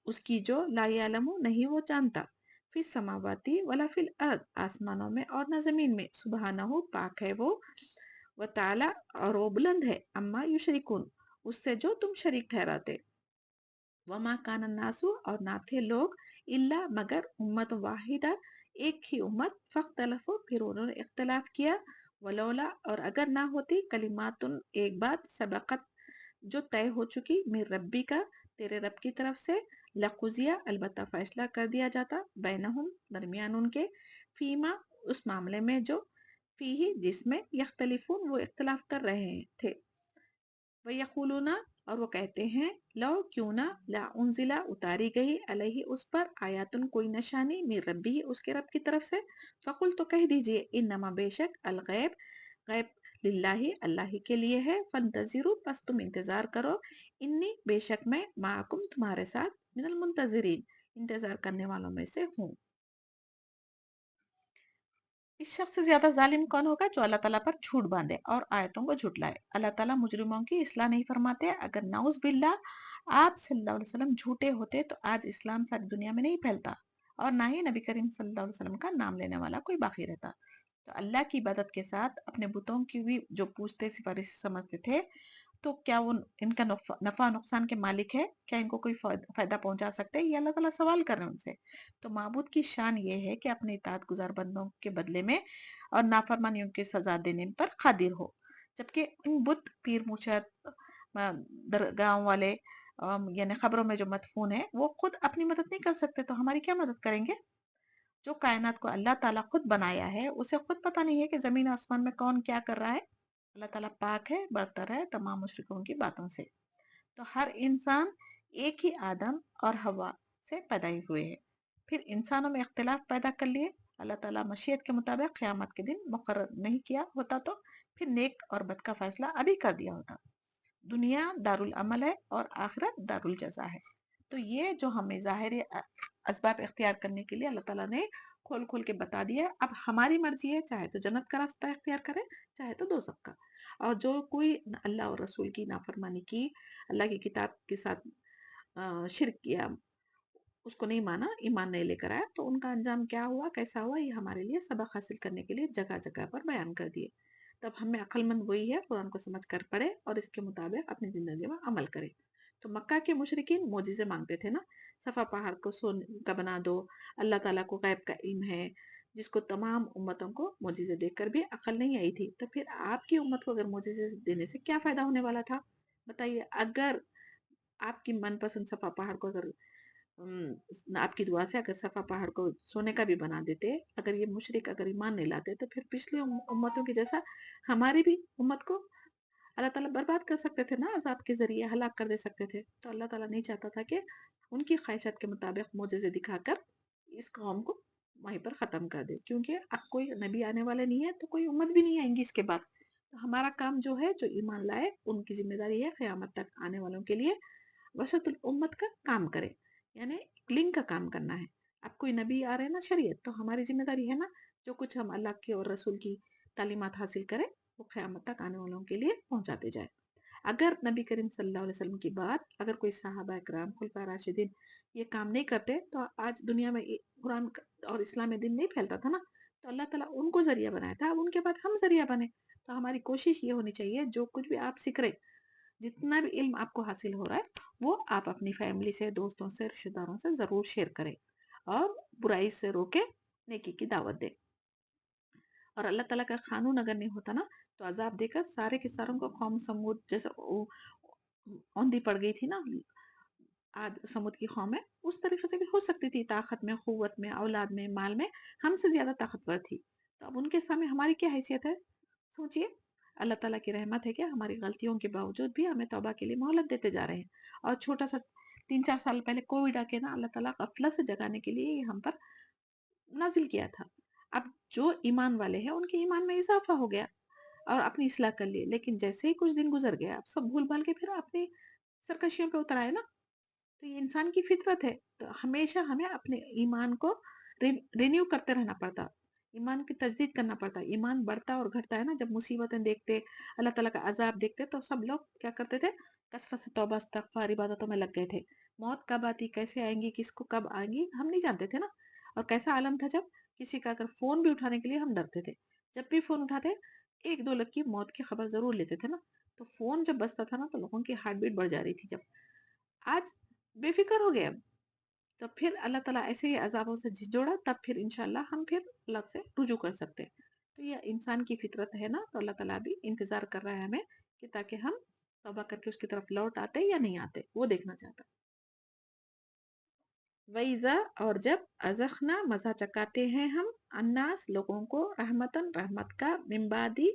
اس کی جو لا یعلم نہیں وہ جانتا فی السماواتی ولا فی الارض آسمانوں میں اور نہ زمین میں سبحانہ پاک ہے وہ وتعالی اور وہ بلند ہے اما یشرکون اس سے جو تم شریک ٹھہراتے وما کان الناس اور نہ تھے لوگ الا مگر امت واحدہ ایک ہی امت فاختلفوا پھر انہوں نے اختلاف کیا ولولا اور اگر نہ ہوتی کلمات ایک بات سبقت جو طے ہو چکی میر ربی کا تیرے رب کی طرف سے لقضیہ البتہ فیصلہ کر دیا جاتا بینہم درمیان ان کے فیما اس معاملے میں جو فیہ جس میں یختلفون وہ اختلاف کر رہے تھے وَيَقُولُونَ اور وہ کہتے ہیں لو کیوں نہ لا انزلہ اتاری گئی علیہ اس پر آیاتن کوئی نشانی میر ربی اس کے رب کی طرف سے فقل تو کہہ دیجئے انما بے شک الغیب غیب للہ اللہ ہی کے لیے ہے فانتظروا پس تم انتظار کرو انی بے شک میں معکم تمہارے ساتھ من المنتظرین انتظار کرنے والوں میں سے ہوں اس شخص سے زیادہ ظالم کون ہوگا جو اللہ تعالیٰ پر جھوٹ باندھے اور آیتوں کو جھٹلائے اللہ تعالیٰ مجرموں کی اصلاح نہیں فرماتے اگر نعوذ باللہ آپ صلی اللہ علیہ وسلم جھوٹے ہوتے تو آج اسلام ساری دنیا میں نہیں پھیلتا اور نہ ہی نبی کریم صلی اللہ علیہ وسلم کا نام لینے والا کوئی باقی رہتا تو اللہ کی عبادت کے ساتھ اپنے بتوں کی بھی جو پوچھتے سفارش سمجھتے تھے تو کیا وہ ان کا نفع نقصان کے مالک ہے کیا ان کو کوئی فائدہ پہنچا سکتے ہیں یہ اللہ تعالیٰ سوال کر رہے ہیں ان سے تو معبود کی شان یہ ہے کہ اپنے اطاعت گزار بندوں کے بدلے میں اور نافرمانیوں کی سزا دینے پر قادر ہو جبکہ ان بت پیر موچت درگاہوں والے یعنی خبروں میں جو مدفون ہے وہ خود اپنی مدد نہیں کر سکتے تو ہماری کیا مدد کریں گے جو کائنات کو اللہ تعالیٰ خود بنایا ہے اسے خود پتہ نہیں ہے کہ زمین آسمان میں کون کیا کر رہا ہے اللہ تعالیٰ پاک ہے برتر ہے تمام مشرکوں کی باتوں سے تو ہر انسان ایک ہی آدم اور ہوا سے پیدا ہوئے ہیں پھر انسانوں میں اختلاف پیدا کر لیے اللہ تعالیٰ مشیت کے مطابق قیامت کے دن مقرر نہیں کیا ہوتا تو پھر نیک اور بد کا فیصلہ ابھی کر دیا ہوتا دنیا دارالعمل ہے اور آخرت دارالجزا ہے تو یہ جو ہمیں ظاہری اسباب اختیار کرنے کے لیے اللہ تعالیٰ نے کھول کھول کے بتا دیا اب ہماری مرضی ہے چاہے تو جنت کا راستہ اختیار کرے چاہے تو دوزخ کا اور جو کوئی اللہ اور رسول کی نافرمانی کی اللہ کی کتاب کے ساتھ شرک کیا اس کو نہیں مانا ایمان نہیں لے کر آیا تو ان کا انجام کیا ہوا کیسا ہوا یہ ہمارے لیے سبق حاصل کرنے کے لیے جگہ جگہ پر بیان کر دیے تب ہمیں عقل مند وہی ہے قرآن کو سمجھ کر پڑھے اور اس کے مطابق اپنی زندگی میں عمل کرے تو مکہ کے مشرکین معجزے مانگتے تھے نا صفا پہاڑ کو سونے کا بنا دو اللہ تعالیٰ کو غیب کا علم ہے جس کو تمام امتوں کو معجزے دیکھ کر بھی عقل نہیں آئی تھی تو پھر آپ کی امت کو اگر معجزے دینے سے کیا فائدہ ہونے والا تھا بتائیے اگر آپ کی من پسند صفا پہاڑ کو اگر آپ کی دعا سے اگر صفا پہاڑ کو سونے کا بھی بنا دیتے اگر یہ مشرک اگر ایمان نہیں لاتے تو پھر پچھلی امتوں کی جیسا ہماری بھی امت کو اللہ تعالیٰ برباد کر سکتے تھے نا عذاب کے ذریعے ہلاک کر دے سکتے تھے تو اللہ تعالیٰ نہیں چاہتا تھا کہ ان کی خواہشات کے مطابق معجزے دکھا کر اس قوم کو وہیں پر ختم کر دے کیونکہ اب کوئی نبی آنے والے نہیں ہے تو کوئی امت بھی نہیں آئیں گی اس کے بعد تو ہمارا کام جو ہے جو ایمان لائے ان کی ذمہ داری ہے قیامت تک آنے والوں کے لیے وسط الامت کا کام کرے یعنی لنک کا کام کرنا ہے اب کوئی نبی آ رہے ہیں نا شریعت تو ہماری ذمہ داری ہے نا جو کچھ ہم اللہ کے اور رسول کی تعلیمات حاصل کریں وہ قیامت تک آنے والوں کے لیے پہنچاتے جائے اگر نبی کریم صلی اللہ علیہ وسلم کی بات اگر کوئی صحابہ اکرام خلفائے راشدین یہ کام نہیں کرتے تو آج دنیا میں قرآن اور اسلام دین نہیں پھیلتا تھا نا تو اللہ تعالیٰ ان کو ذریعہ بنایا تھا اب ان کے بعد ہم ذریعہ بنے تو ہماری کوشش یہ ہونی چاہیے جو کچھ بھی آپ سیکھ رہے جتنا بھی علم آپ کو حاصل ہو رہا ہے وہ آپ اپنی فیملی سے دوستوں سے رشتے داروں سے ضرور شیئر کریں اور برائی سے روکے نیکی کی دعوت دیں اور اللہ تعالیٰ کا قانون اگر نہیں ہوتا نا تو عذاب دے کر سارے کے ساروں کو قوم سمود جیسے اوندھی پڑ گئی تھی نا آج سمود کی قوم ہے اس طریقے سے بھی ہو سکتی تھی طاقت میں قوت میں اولاد میں مال میں ہم سے زیادہ طاقتور تھی تو اب ان کے سامنے ہماری کیا حیثیت ہے سوچئے اللہ تعالیٰ کی رحمت ہے کہ ہماری غلطیوں کے باوجود بھی ہمیں توبہ کے لیے مہلت دیتے جا رہے ہیں اور چھوٹا سا 3-4 سال پہلے کووڈ آ کے نا اللہ تعالیٰ غفلت سے جگانے کے لیے ہم پر نازل کیا تھا اب جو ایمان والے ہیں ان کے ایمان میں اضافہ ہو گیا اور اپنی اصلاح کر لی، لیکن جیسے ہی کچھ دن گزر گئے اب سب بھول بھال کے پھر اپنی سرکشیوں پہ اتر آئے نا. تو یہ انسان کی فطرت ہے. تو ہمیشہ ہمیں اپنے ایمان کو رینیو کرتے رہنا پڑتا، ایمان کی تجدید کرنا پڑتا. ایمان بڑھتا اور گھٹتا ہے نا. جب مصیبتیں دیکھتے، اللہ تعالیٰ کا عذاب دیکھتے، تو سب لوگ کیا کرتے تھے؟ کثرت سے توبہ استغفار عبادتوں میں لگ گئے تھے. موت کب آتی، کیسے آئیں گی، کس کو کب آئیں گی ہم نہیں جانتے تھے نا. اور کیسا عالم تھا جب کسی کا اگر فون بھی اٹھانے کے لیے ہم ڈرتے تھے. جب بھی فون اٹھاتے ایک دو لوگ کی موت کی خبر ضرور لیتے تھے نا. تو فون جب بجتا تھا نا تو لوگوں کی ہارٹ بیٹ بڑھ جا رہی تھی. جب آج بے فکر ہو گیا تو پھر اللہ تعالیٰ ایسے ہی عذابوں سے جھنجھوڑا، تب پھر انشاءاللہ ہم پھر اللہ سے رجوع کر سکتے. تو یہ انسان کی فطرت ہے نا. تو اللہ تعالیٰ بھی انتظار کر رہا ہے ہمیں کہ تاکہ ہم توبہ کر کے اس کی طرف لوٹ آتے یا نہیں آتے، وہ دیکھنا چاہتا. وَإِذَا اور جب ازخنا مزہ چکاتے ہیں ہم الناس لوگوں کو رحمتن رحمت کا من بعدی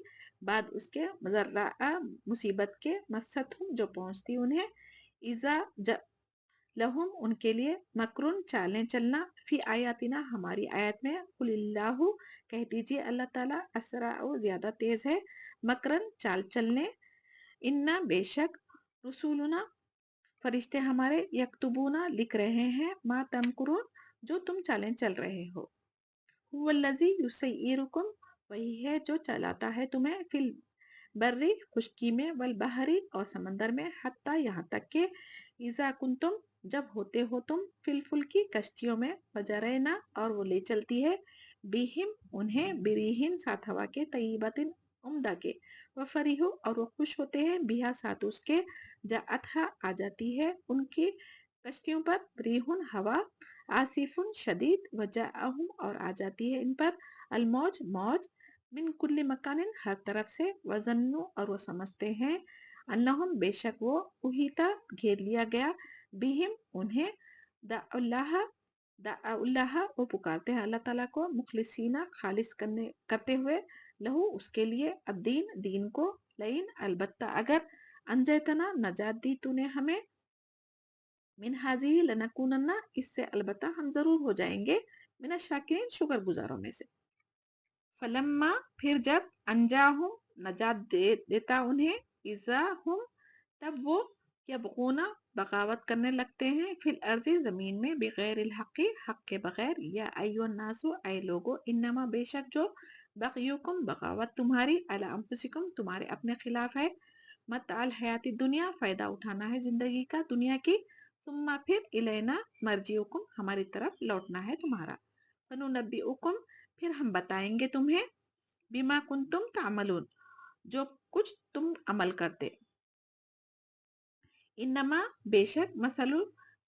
بعد اس کے ضراء مصیبت کے مستہم جو پہنچتی انہیں اذا لہم ان کے لیے مکرن چالیں چلنا فی آیاتنا ہماری آیت میں قل اللہ کہہ دیجئے اللہ تعالیٰ اسرع زیادہ تیز ہے مکرن چال چلنے انا بے شک رسولنا فرشتے ہمارے یکتبونا لکھ رہے ہیں ما تمکرون جو تم چالیں چل رہے ہو. هو الذی یسیرکم وہی ہے جو چلاتا ہے تمہیں فی البری خشکی میں والبحری اور سمندر میں حتی یہاں تک کہ اذا کنتم جب ہوتے ہو تم فی الفلکی کشتیوں میں وجرینا اور وہ لے چلتی ہے بیہم انہیں بریہن ساتھ ہوا کے طیبتن عمدہ کے وفریحو اور وہ خوش ہوتے ہیں بیہا ساتھ اس کے جاءتھا آ جاتی ہے ان کی کشتیوں پر ریحن ہوا آصفن شدید وجاءہم اور آ جاتی ہے ان پر الموج موج من کل مکان ہر طرف سے وظنوا اور وہ سمجھتے ہیں انہم بے شک وہ احیطا گھیر لیا گیا بہم انہیں دعا اللہ وہ پکارتے ہیں اللہ تعالیٰ کو مخلصین خالص کرتے ہوئے لہو اس کے لیے الدین دین کو لئن البتہ اگر انجیتنا نجات دی تو نے ہمیں من حاضی لنکونن اس سے البتہ ہم ضرور ہو جائیں گے من الشاکرین شکر گزاروں میں سے. فلما پھر جب انجاہم نجات دیتا انہیں اذا ہم تب وہ یبغونا بغاوت کرنے لگتے ہیں فی الارض زمین میں بغیر الحق حق کے بغیر یا ایو الناس اے لوگو انما بے شک جو بغیوکم بغاوت تمہاری علی انفسکم تمہارے اپنے خلاف ہے متاع الحیات دنیا فائدہ اٹھانا ہے زندگی کا دنیا کی ثم پھر الینا مرجعکم ہماری طرف لوٹنا ہے تمہارا فننبئکم پھر ہم بتائیں گے تمہیں بما کنتم تعملون جو کچھ تم عمل کرتے. انما بے شک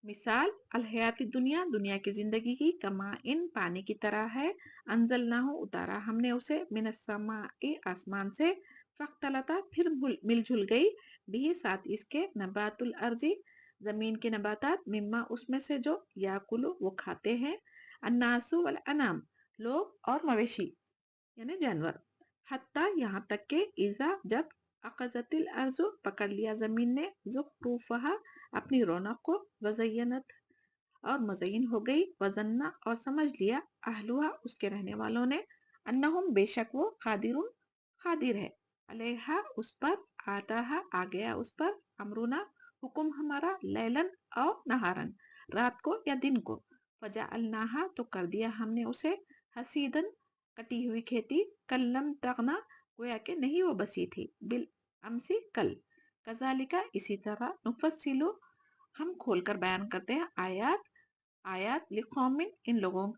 مثال الحیات دنیا دنیا کی زندگی کی کما ان پانی کی طرح ہے انزلناہ اتارا ہم نے اسے من السماء آسمان سے فاختلطا پھر مل جل گئی بھی ساتھ اس کے نبات الارض زمین کے نباتات مما اس میں سے جو یاکلو وہ کھاتے ہیں الناس والانام لوگ اور مویشی یعنی جانور حتی یہاں تک کہ اذا جب اخذت الارض پکڑ لیا زمین نے زخرفہا اپنی رونق کو وزینت اور مزین ہو گئی وزنا اور سمجھ لیا اہلوہا اس کے رہنے والوں نے انہم بے شک وہ قادر ہے علیہا اس پر آتاہا آ گیا اس پر امرنا حکم ہمارا لیلن اور نہارن رات کو یا دن کو فجعلناہا تو کر دیا ہم نے اسے حسیدن کٹی ہوئی کھیتی کلم تغنا گویا کہ نہیں وہ بسی تھی بالامسی کل کذالک اسی طرح نفصلو ہم کھول کر بیان کرتے ہیں آیات لقوم ان لوگوں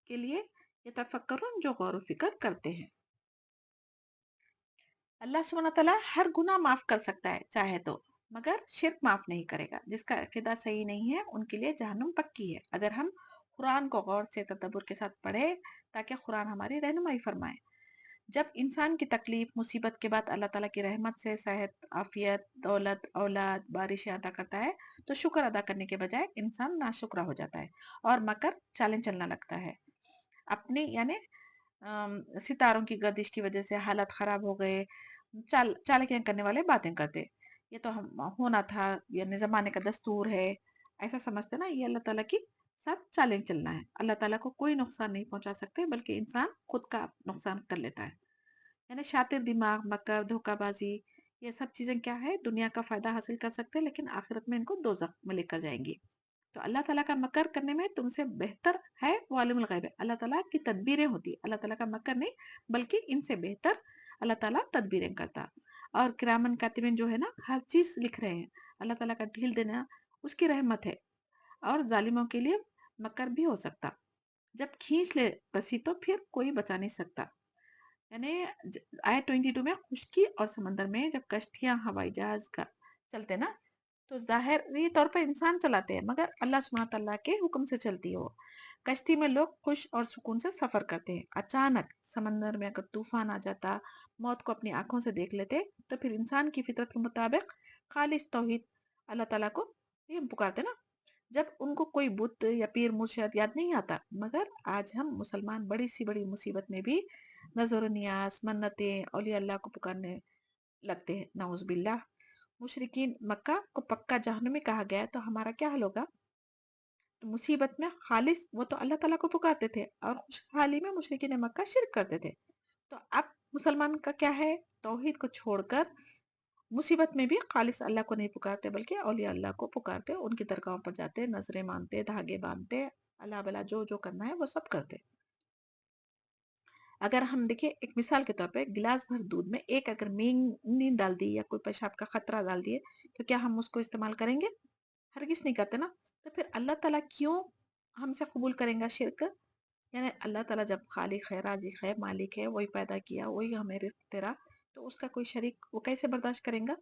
کے لیے یتفکرون جو غور و فکر کرتے ہیں. اللہ سبحانہ تعالیٰ ہر گناہ معاف کر سکتا ہے چاہے تو مگر شرک معاف نہیں کرے گا. جس کا عقیدہ صحیح نہیں ہے ان کے لیے جہنم پکی ہے. اگر ہم قرآن کو غور سے تدبر کے ساتھ پڑھے تاکہ قرآن ہماری رہنمائی فرمائے. جب انسان کی تکلیف مصیبت کے بعد اللہ تعالیٰ کی رحمت سے صحت عافیت دولت اولاد بارشیں عطا کرتا ہے تو شکر ادا کرنے کے بجائے انسان ناشکرا ہو جاتا ہے اور مکر چالیں چلنا لگتا ہے. اپنی یعنی ستاروں کی گردش کی وجہ سے حالت خراب ہو گئے چالکیاں کرنے والے باتیں کرتے یہ تو ہم ہونا تھا یعنی زمانے کا دستور ہے ایسا سمجھتے نا. یہ اللہ تعالیٰ کی ساتھ چالیں چلنا ہے. اللہ تعالیٰ کو کوئی نقصان نہیں پہنچا سکتے بلکہ انسان خود کا نقصان کر لیتا ہے. یعنی شاطر دماغ، مکر، دھوکہ بازی، یہ سب چیزیں کیا ہے؟ دنیا کا فائدہ حاصل کر سکتے ہیں لیکن آخرت میں ان کو دوزخ میں لے کر جائیں گی۔ تو اللہ تعالیٰ کا مکر کرنے میں تم سے بہتر ہے وہ عالم الغیب ہے۔ اللہ تعالیٰ کی تدبیریں ہوتی، اللہ تعالیٰ کا مکر نہیں بلکہ ان سے بہتر اللہ تعالیٰ تدبیریں کرتا۔ اور کرامن کاتبین جو ہے نا ہر چیز لکھ رہے ہیں۔ اللہ تعالیٰ کا ڈھیل دینا اس کی رحمت ہے، اور ظالموں کے لیے مکر بھی ہو سکتا۔ جب کھینچ لے بسی تو پھر کوئی بچا نہیں سکتا۔ یعنی آیت 22 میں خشکی اور سمندر میں جب کشتیاں ہوائی جہاز کا چلتے نا تو ظاہری طور پر انسان چلاتے ہیں مگر اللہ سبحانہ تعالیٰ کے حکم سے چلتی ہے وہ کشتی میں۔ لوگ خوش اور سکون سے سفر کرتے ہیں۔ اچانک سمندر میں اگر طوفان آ جاتا، موت کو اپنی آنکھوں سے دیکھ لیتے تو پھر انسان کی فطرت کے مطابق خالص توحید اللہ تعالیٰ کو یہ پکارتے نا، جب ان کو کوئی بت یا پیر مرشد یاد نہیں آتا۔ مگر آج ہم مسلمان بڑی سی بڑی مصیبت میں بھی نظر و نیاز، منتیں، اولیاء اللہ کو پکارنے لگتے ہیں، نعوذ باللہ۔ مشرکین مکہ کو پکا جہنمی کہا گیا تو ہمارا کیا حل ہوگا؟ تو مصیبت میں خالص وہ تو اللہ تعالیٰ کو پکارتے تھے، اور خوشحالی میں مشرکین مکہ شرک کرتے تھے۔ تو اب مسلمان کا کیا ہے؟ توحید کو چھوڑ کر مصیبت میں بھی خالص اللہ کو نہیں پکارتے بلکہ اولیاء اللہ کو پکارتے، ان کی درگاہوں پر جاتے، نظریں مانتے، دھاگے باندھتے، اللہ بلا جو جو کرنا ہے وہ سب کرتے۔ اگر ہم دیکھیں ایک مثال کے طور پہ گلاس بھر دودھ میں ایک اگر مینگ ڈال دی یا کوئی پیشاب کا خطرہ ڈال دیے تو کیا ہم اس کو استعمال کریں گے؟ ہرگز نہیں کرتے نا۔ تو پھر اللہ تعالیٰ کیوں ہم سے قبول کریں گا شرک؟ یعنی اللہ تعالیٰ جب خالق ہے، رازق ہے، مالک ہے، وہی پیدا کیا، وہی ہمیں رزق دے رہا، تو اس کا کوئی شریک وہ کیسے برداشت کریں گا؟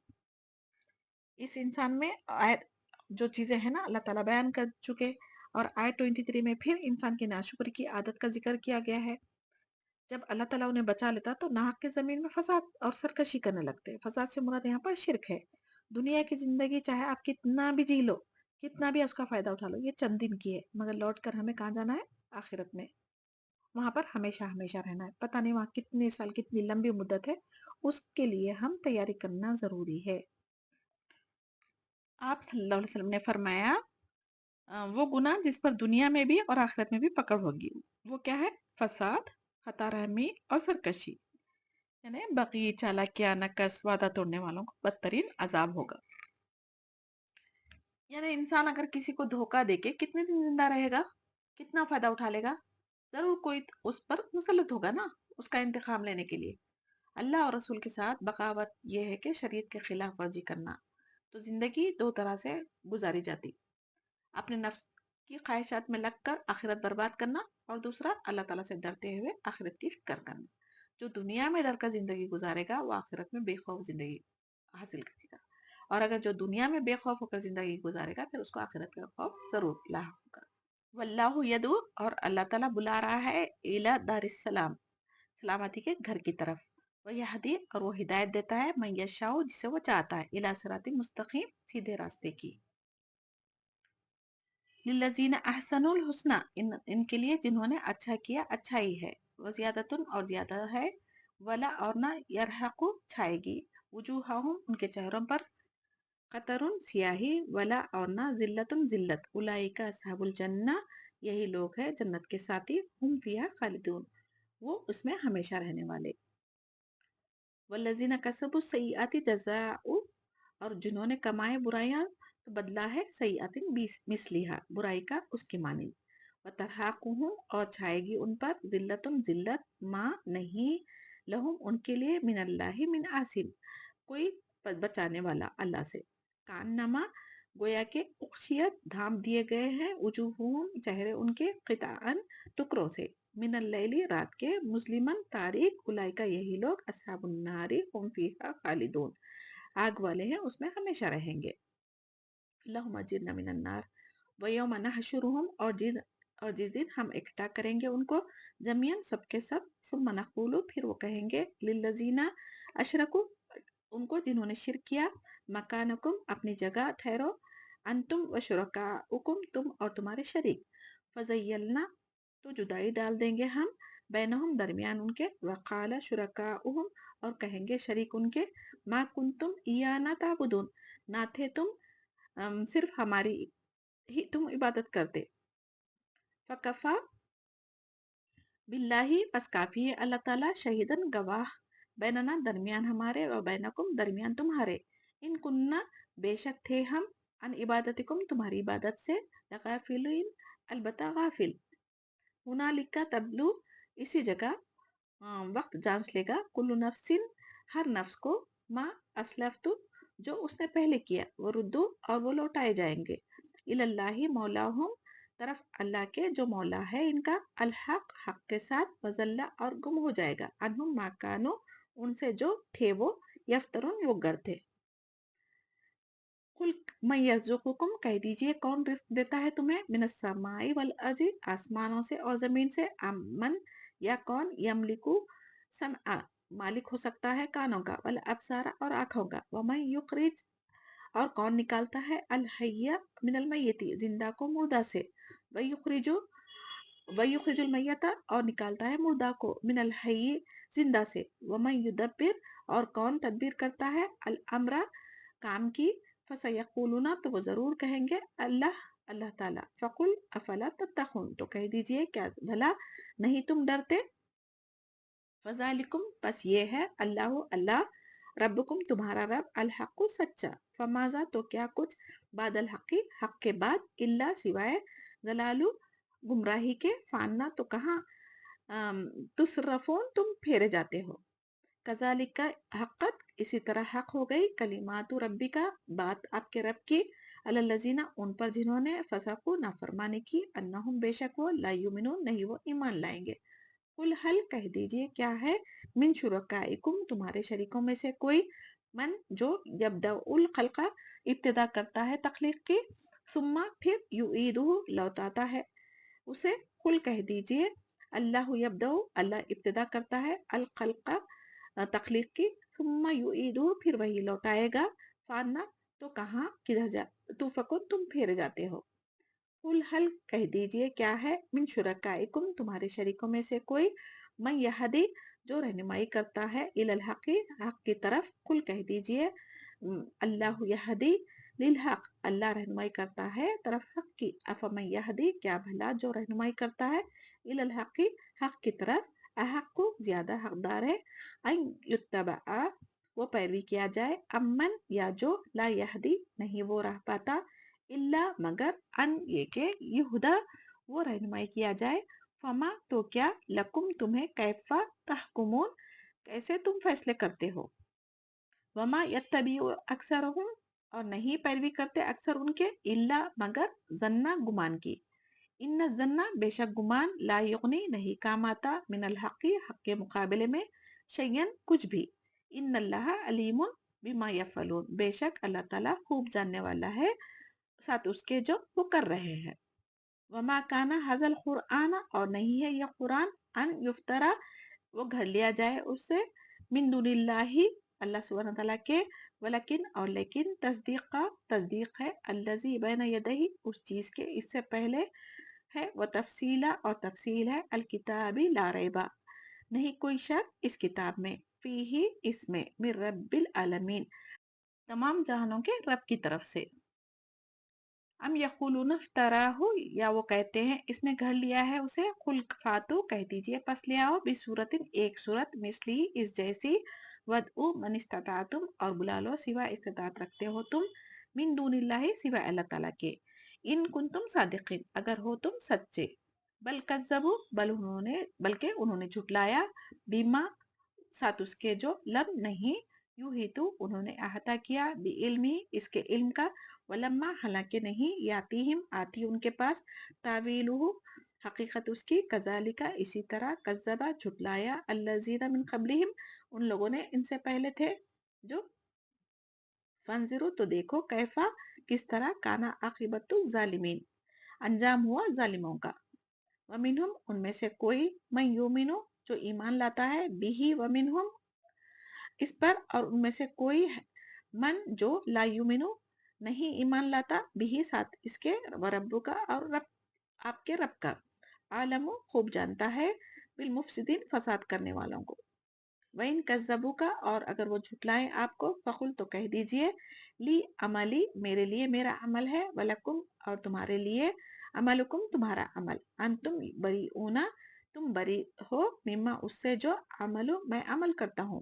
اس انسان میں آیت جو چیزیں ہیں نا اللہ تعالیٰ بیان کر چکے، اور آیت 23 میں پھر انسان کی ناشکری کی عادت کا ذکر کیا گیا ہے۔ جب اللہ تعالیٰ انہیں بچا لیتا تو ناحق کے زمین میں فساد اور سرکشی کرنے لگتے۔ فساد سے مراد یہاں پر شرک ہے۔ دنیا کی زندگی چاہے آپ کتنا بھی جی لو، کتنا بھی اس کا فائدہ اٹھا لو، یہ چند دن کی ہے، مگر لوٹ کر ہمیں کہاں جانا ہے؟ آخرت میں، وہاں پر ہمیشہ ہمیشہ رہنا ہے۔ پتہ نہیں وہاں کتنے سال، کتنی لمبی مدت ہے، اس کے لیے ہم تیاری کرنا ضروری ہے۔ آپ صلی اللہ علیہ وسلم نے فرمایا وہ گناہ جس پر دنیا میں بھی اور آخرت میں بھی پکڑ ہوگی، وہ کیا ہے؟ فساد، خطا رحمی اور سرکشی، یعنی بغی، چالاکیاں، نکس، وعدہ توڑنے والوں کو بدترین عذاب ہوگا۔ یعنی انسان اگر کسی کو دھوکہ دے کے کتنے دن زندہ رہے گا؟ کتنا فائدہ اٹھا لے گا؟ ضرور کوئی اس پر مسلط ہوگا نا اس کا انتقام لینے کے لیے۔ اللہ اور رسول کے ساتھ بغاوت یہ ہے کہ شریعت کے خلاف ورزی کرنا۔ تو زندگی دو طرح سے گزاری جاتی، اپنے نفس کی خواہشات میں لگ کر آخرت برباد کرنا، اور دوسرا اللہ تعالیٰ سے ڈرتے ہوئے آخرت کی فکر کرنا۔ جو دنیا میں ڈر کر زندگی گزارے گا وہ آخرت میں بے خوف زندگی حاصل کرے گا، اور اگر جو دنیا میں بے خوف ہو کر زندگی گزارے گا پھر اس کو آخرت کا خوف ضرور لاحق ہوگا۔ واللہ یدعو، اور اللہ تعالیٰ بلا رہا ہے، الی دار السلام، سلامتی کے گھر کی طرف، ویہدی، اور وہ ہدایت دیتا ہے، من یشاء، جسے وہ چاہتا ہے، الی صراط مستقیم، سیدھے راستے کی۔ للذین احسنوا الحسنى، ان کے لیے جنہوں نے اچھا کیا اچھائی ہے، وزیادتن، اور زیادہ ہے، ولا، اور نہ، یرحق، چھائے گی، وجوہہم، ان کے چہروں پر، قطرن، سیاہی، ولا، اور نہ، ذلتن، ذلت، اولئک اصحاب الجنہ، یہی لوگ ہیں جنت کے ساتھی، ہم فیہا خالدون، وہ اس میں ہمیشہ رہنے والے۔ والذین کسبوا السیئات جزاء، اور جنہوں نے کمائے برائیاں تو بدلہ ہے، سیئات مثلیہا، برائی کا اس کی مانند، وترہقہم، اور چھائے گی ان پر، ذلت، ذلت، ما، نہیں، لہم، ان کے لیے، من اللہ، من عاصم، کوئی بچانے والا اللہ سے، کانما، گویا کہ، اغشیت، ڈھانپ دیے گئے ہیں، وجوہہم، چہرے ان کے، قطعاً، ٹکڑوں سے، من اللیل، رات کے، مظلماً، تاریک، اولئک، یہی لوگ، اصحاب النار، ہم فیہا خالدون، آگ والے ہیں، اس میں ہمیشہ رہیں گے۔ اللہم اجرنا من النار، ویوم نحشرہم، اور جس دن ہم اکٹھا کریں گے ان کو، جميعاً، سب کے سب، ثم نقول، پھر وہ کہیں گے، للذین اشرکوا، ان کو جنہوں نے شرک کیا، مکانکم، اپنی جگہ ٹھہرو، انتم و شرکاؤکم، تم اور تمہارے شریک، فزیلنا، تو جدائی ڈال دیں گے ہم، بینہم، درمیان ان کے، وقال شرکاؤہم، اور کہیں گے شریک ان کے، ما کنتم ایانا تعبدون، نہ تھے تم صرف ہماری ہی تم عبادت کرتے، فکفا باللہ، بس کافی ہے اللہ تعالیٰ، شہیدن، گواہ، بیننا درمیان ہمارے و بینکم درمیان تمہارے ان کننا بے شک تھے ہم ان عبادتکم تمہاری عبادت سے لغافلین البتہ غافل ہنالک تبلو اسی جگہ وقت جانچ لے گا کل نفس ہر نفس کو ما اسلفت جو اس نے پہلے کیا وہ ردو اور وہ لوٹائے جائیں گے اللہ مولاہم طرف اللہ کے جو مولا ہے ان کا الحق حق کے ساتھ وزلہ اور گم ہو جائے گا انہم ما کانو ان سے جو تھے وہ یفترون وہ گر تھے قل من یرزقکم کہہ دیجئے کون رزق دیتا ہے تمہیں من السماء والارض آسمانوں سے اور زمین سے من یا کون یملکو سمع مالک ہو سکتا ہے کانوں کا والابصار اور آنکھوں کا ومن یخرج اور کون نکالتا ہے الحی من المیت زندہ کو مردہ سے ویخرج المیت اور نکالتا ہے مردہ کو من الحی زندہ سے ومن یدبر اور کون تدبیر کرتا ہے الامر کام کی فسیقولون تو وہ ضرور کہیں گے اللہ تعالیٰ فقل افلا تتقون تو کہہ دیجئے کیا بھلا نہیں تم ڈرتے فذالکم پس یہ ہے اللہ ربکم تمہارا رب الحق سچا فماذا تو کیا کچھ بعد الحق حق کے بعد اللہ سوائے ضلالو گمراہی کے فاننا تو کہاں تصرفون تم پھیرے جاتے ہو کذالک حقت اسی طرح حق ہو گئی کلمات ربی کا بات آپ کے رب کی الذین ان پر جنہوں نے فسقوا نافرمانی کی انہم بے شک وہ لا یؤمنون نہیں وہ ایمان لائیں گے قل حل کہہ دیجئے کیا ہے من شرکائکم تمہارے شریکوں میں سے کوئی من جو یبدأ الخلق ابتدا کرتا ہے تخلیق کی ثم پھر یعیدہ لوٹاتا ہے اسے قل کہہ دیجئے اللہ یبدأ اللہ ابتدا کرتا ہے الخلق تخلیق کی ثم یعیدہ پھر وہی لوٹائے گا فانا تو کہاں کدھر جا تو فکن تم پھیر جاتے ہو قل حل کہہ دیجئے کیا ہے من شرکائکم تمہارے شریکوں میں سے کوئی من یہدی جو رہنمائی کرتا ہے الی الحق حق کی طرف قل کہہ دیجئے اللہ یہدی للحق اللہ رہنمائی کرتا ہے طرف حق کی افمن یہدی کیا بھلا جو رہنمائی کرتا ہے الی الحق حق کی طرف احق کو زیادہ حقدار ہے ان یتبع وہ پیروی کیا جائے امن یا جو لا یہدی نہیں وہ راہ پاتا اللہ مگر ان یہ کہ یہدا وہ رہنمائی کیا جائے فما تو کیا لکم تمہیں کیفا تحکمون کیسے تم فیصلے کرتے ہو وما یتبع اکثرہم اور نہیں پیروی کرتے اکثر ان کے اللہ مگر ظنہ گمان کی ان الظن بے شک گمان لا یغنی نہیں کام آتا من الحق حق کے مقابلے میں شیئن کچھ بھی ان اللہ علیم بما یفعلون بے شک اللہ تعالیٰ خوب جاننے والا ہے ساتھ اس کے جو وہ کر رہے ہیں وما کانا حضل قرآن اور نہیں ہے یہ قرآن ان یفترا وہ گھڑ لیا جائے اس سے من دون اللہ سبحانہ تعالیٰ کے ولیکن اور لیکن تصدیق ہے الذی بین یدیہ اس چیز کے اس سے پہلے ہے وہ تفصیلا اور تفصیل ہے الکتابی لا ریبا نہیں کوئی شک اس کتاب میں فیہ اس میں من رب العالمین تمام جہانوں کے رب کی طرف سے ام یقولون افتراہ یا وہ کہتے ہیں اس نے گھڑ لیا ہے اسے قل فاتو کہہ دیجئے پس لے آؤ بصورت ایک صورت مثلی اس جیسی ودعو من استطاعتم اور بلا لو سوا استطاعت رکھتے ہو تم من دون اللہ سوا اللہ تعالیٰ کے ان کنتم صادقین اگر ہو تم سچے بل کذبوا بلکہ انہوں نے جھٹلایا بیما ساتھ اس کے جو لم نہیں یوں ہی تو انہوں نے احاطہ کیا بعلمی اس کے علم کا ولما حالانکہ نہیں یاتیہم آتی ان کے پاس تاویلہ حقیقت اس کی کذالکا اسی طرح کذبا جھٹلایا الذین من قبلہم ان لوگوں نے ان سے پہلے تھے جو فانظروا تو دیکھو کیفا کس طرح کانا عاقبت الظالمین انجام ہوا ظالموں کا ومنہم ان میں سے کوئی من یؤمنو جو ایمان لاتا ہے بھی ومنہم اس پر اور ان میں سے کوئی من جو لا یؤمنو نہیں ایمان لاتا بھی ساتھ اس کے وربو کا اور رب آپ کے رب کا عالم خوب جانتا ہے بالمفسدین فساد کرنے والوں کو وَإِن كَذَّبُوكَ اور اگر وہ جھٹلائیں آپ کو فقل تو کہہ دیجئے لی عملی میرے لیے میرا عمل ہے وَلَكُمْ اور تمہارے لیے عملکم تمہارا عمل انتم بریئون تم بری ہو مما اس سے جو عملو میں عمل کرتا ہوں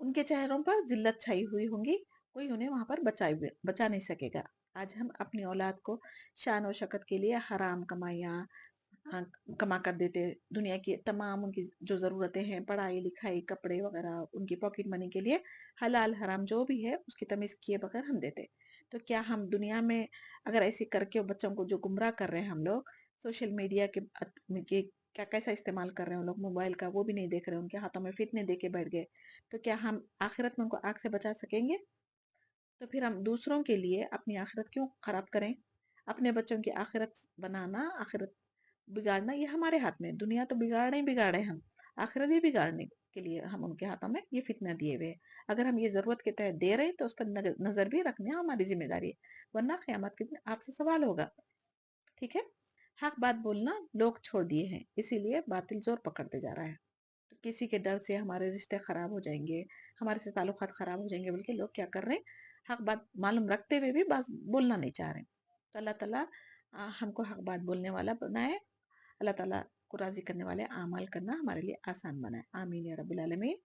ان کے چہروں پر ذلت چھائی ہوئی ہوگی، کوئی انہیں وہاں پر بچا نہیں سکے گا۔ آج ہم اپنی اولاد کو شان و شوکت کے لیے حرام کمائیاں کما کر دیتے، دنیا کی تمام ان کی جو ضرورتیں ہیں، پڑھائی لکھائی کپڑے وغیرہ، ان کی پاکٹ منی کے لیے حلال حرام جو بھی ہے اس کی تمیز کیے بغیر ہم دیتے۔ تو کیا ہم دنیا میں اگر ایسے کر کے بچوں کو جو گمراہ کر رہے ہیں ہم لوگ، سوشل میڈیا کے کیا کیسا استعمال کر رہے ہیں لوگ، موبائل کا وہ بھی نہیں دیکھ رہے، ان کے ہاتھوں میں فتنے دے کے بیٹھ گئے، تو کیا ہم آخرت میں ان کو آگ سے بچا سکیں گے؟ تو پھر ہم دوسروں کے لیے اپنی آخرت کیوں خراب کریں؟ اپنے بچوں کی آخرت بنانا، آخرت بگاڑنا یہ ہمارے ہاتھ میں، دنیا تو بگاڑے ہم، آخرت بھی بگاڑنے کے لیے ہم ان کے ہاتھوں میں یہ فتنہ دیے ہوئے۔ اگر ہم یہ ضرورت کے تحت دے رہے تو اس پر نظر بھی رکھنا ہماری ذمہ داری ہے، ورنہ قیامت کے دن آپ سے سوال ہوگا۔ ٹھیک ہے، حق بات بولنا لوگ چھوڑ دیے ہیں، اسی لیے باطل زور پکڑتے جا رہا ہے۔ تو کسی کے ڈر سے ہمارے رشتے خراب ہو جائیں گے، ہمارے سے تعلقات خراب ہو جائیں گے، بلکہ لوگ کیا کر رہے ہیں، حق بات معلوم رکھتے ہوئے بھی بات بولنا نہیں چاہ رہے۔ تو اللہ تعالیٰ ہم کو حق بات بولنے والا بنائے، اللہ تعالیٰ کو راضی کرنے والے اعمال کرنا ہمارے لیے آسان بنائے، آمین یا رب العالمین۔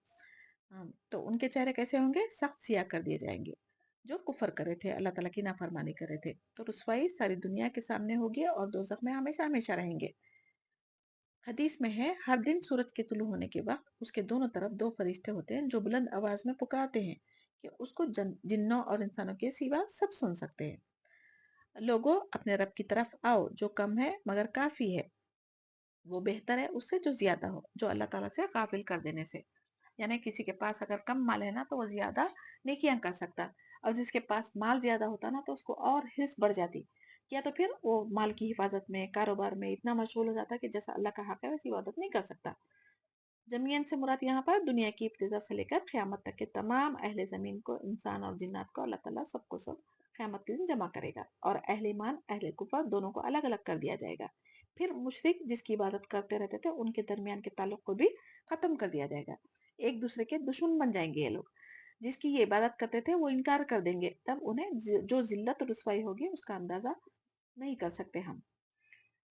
تو ان کے چہرے کیسے ہوں گے؟ سخت سیاہ کر دیے جائیں گے، جو کفر کرے تھے، اللہ تعالیٰ کی نافرمانی کرے تھے، تو رسوائی ساری دنیا کے سامنے ہوگی اور دوزخ میں ہمیشہ ہمیشہ رہیں گے۔ حدیث میں ہے، ہر دن سورج کے طلوع ہونے کے وقت اس کے دونوں طرف دو فرشتے ہوتے ہیں جو بلند آواز میں پکارتے ہیں کہ اس کو جنوں اور انسانوں کے سوا سب سن سکتے ہیں۔ لوگوں اپنے رب کی طرف آؤ، جو کم ہے مگر کافی ہے، وہ بہتر ہے اس سے جو زیادہ ہو، جو اللہ تعالیٰ سے غافل کر دینے سے۔ یعنی کسی کے پاس اگر کم مال ہے نا تو وہ زیادہ نیکیاں کر سکتا، اور جس کے پاس مال زیادہ ہوتا نا تو اس کو اور حرص بڑھ جاتی، یا تو پھر وہ مال کی حفاظت میں، کاروبار میں اتنا مشغول ہو جاتا کہ جیسا اللہ کا حق ہے ویسی عبادت نہیں کر سکتا۔ جمعین سے مراد یہاں پر دنیا کی ابتدا سے لے کر قیامت تک کے تمام اہل زمین کو، انسان اور جنات کو اللہ تعالیٰ سب کو سب قیامت کے دن جمع کرے گا، اور اہل ایمان اہل کفر دونوں کو الگ الگ کر دیا جائے گا۔ پھر مشرک جس کی عبادت کرتے رہتے تھے ان کے درمیان کے تعلق کو بھی ختم کر دیا جائے گا، ایک دوسرے کے دشمن بن جائیں گے یہ لوگ، جس کی یہ عبادت کرتے تھے وہ انکار کر دیں گے، تب انہیں جو ذلت اور رسوائی ہوگی اس کا اندازہ نہیں کر سکتے ہم۔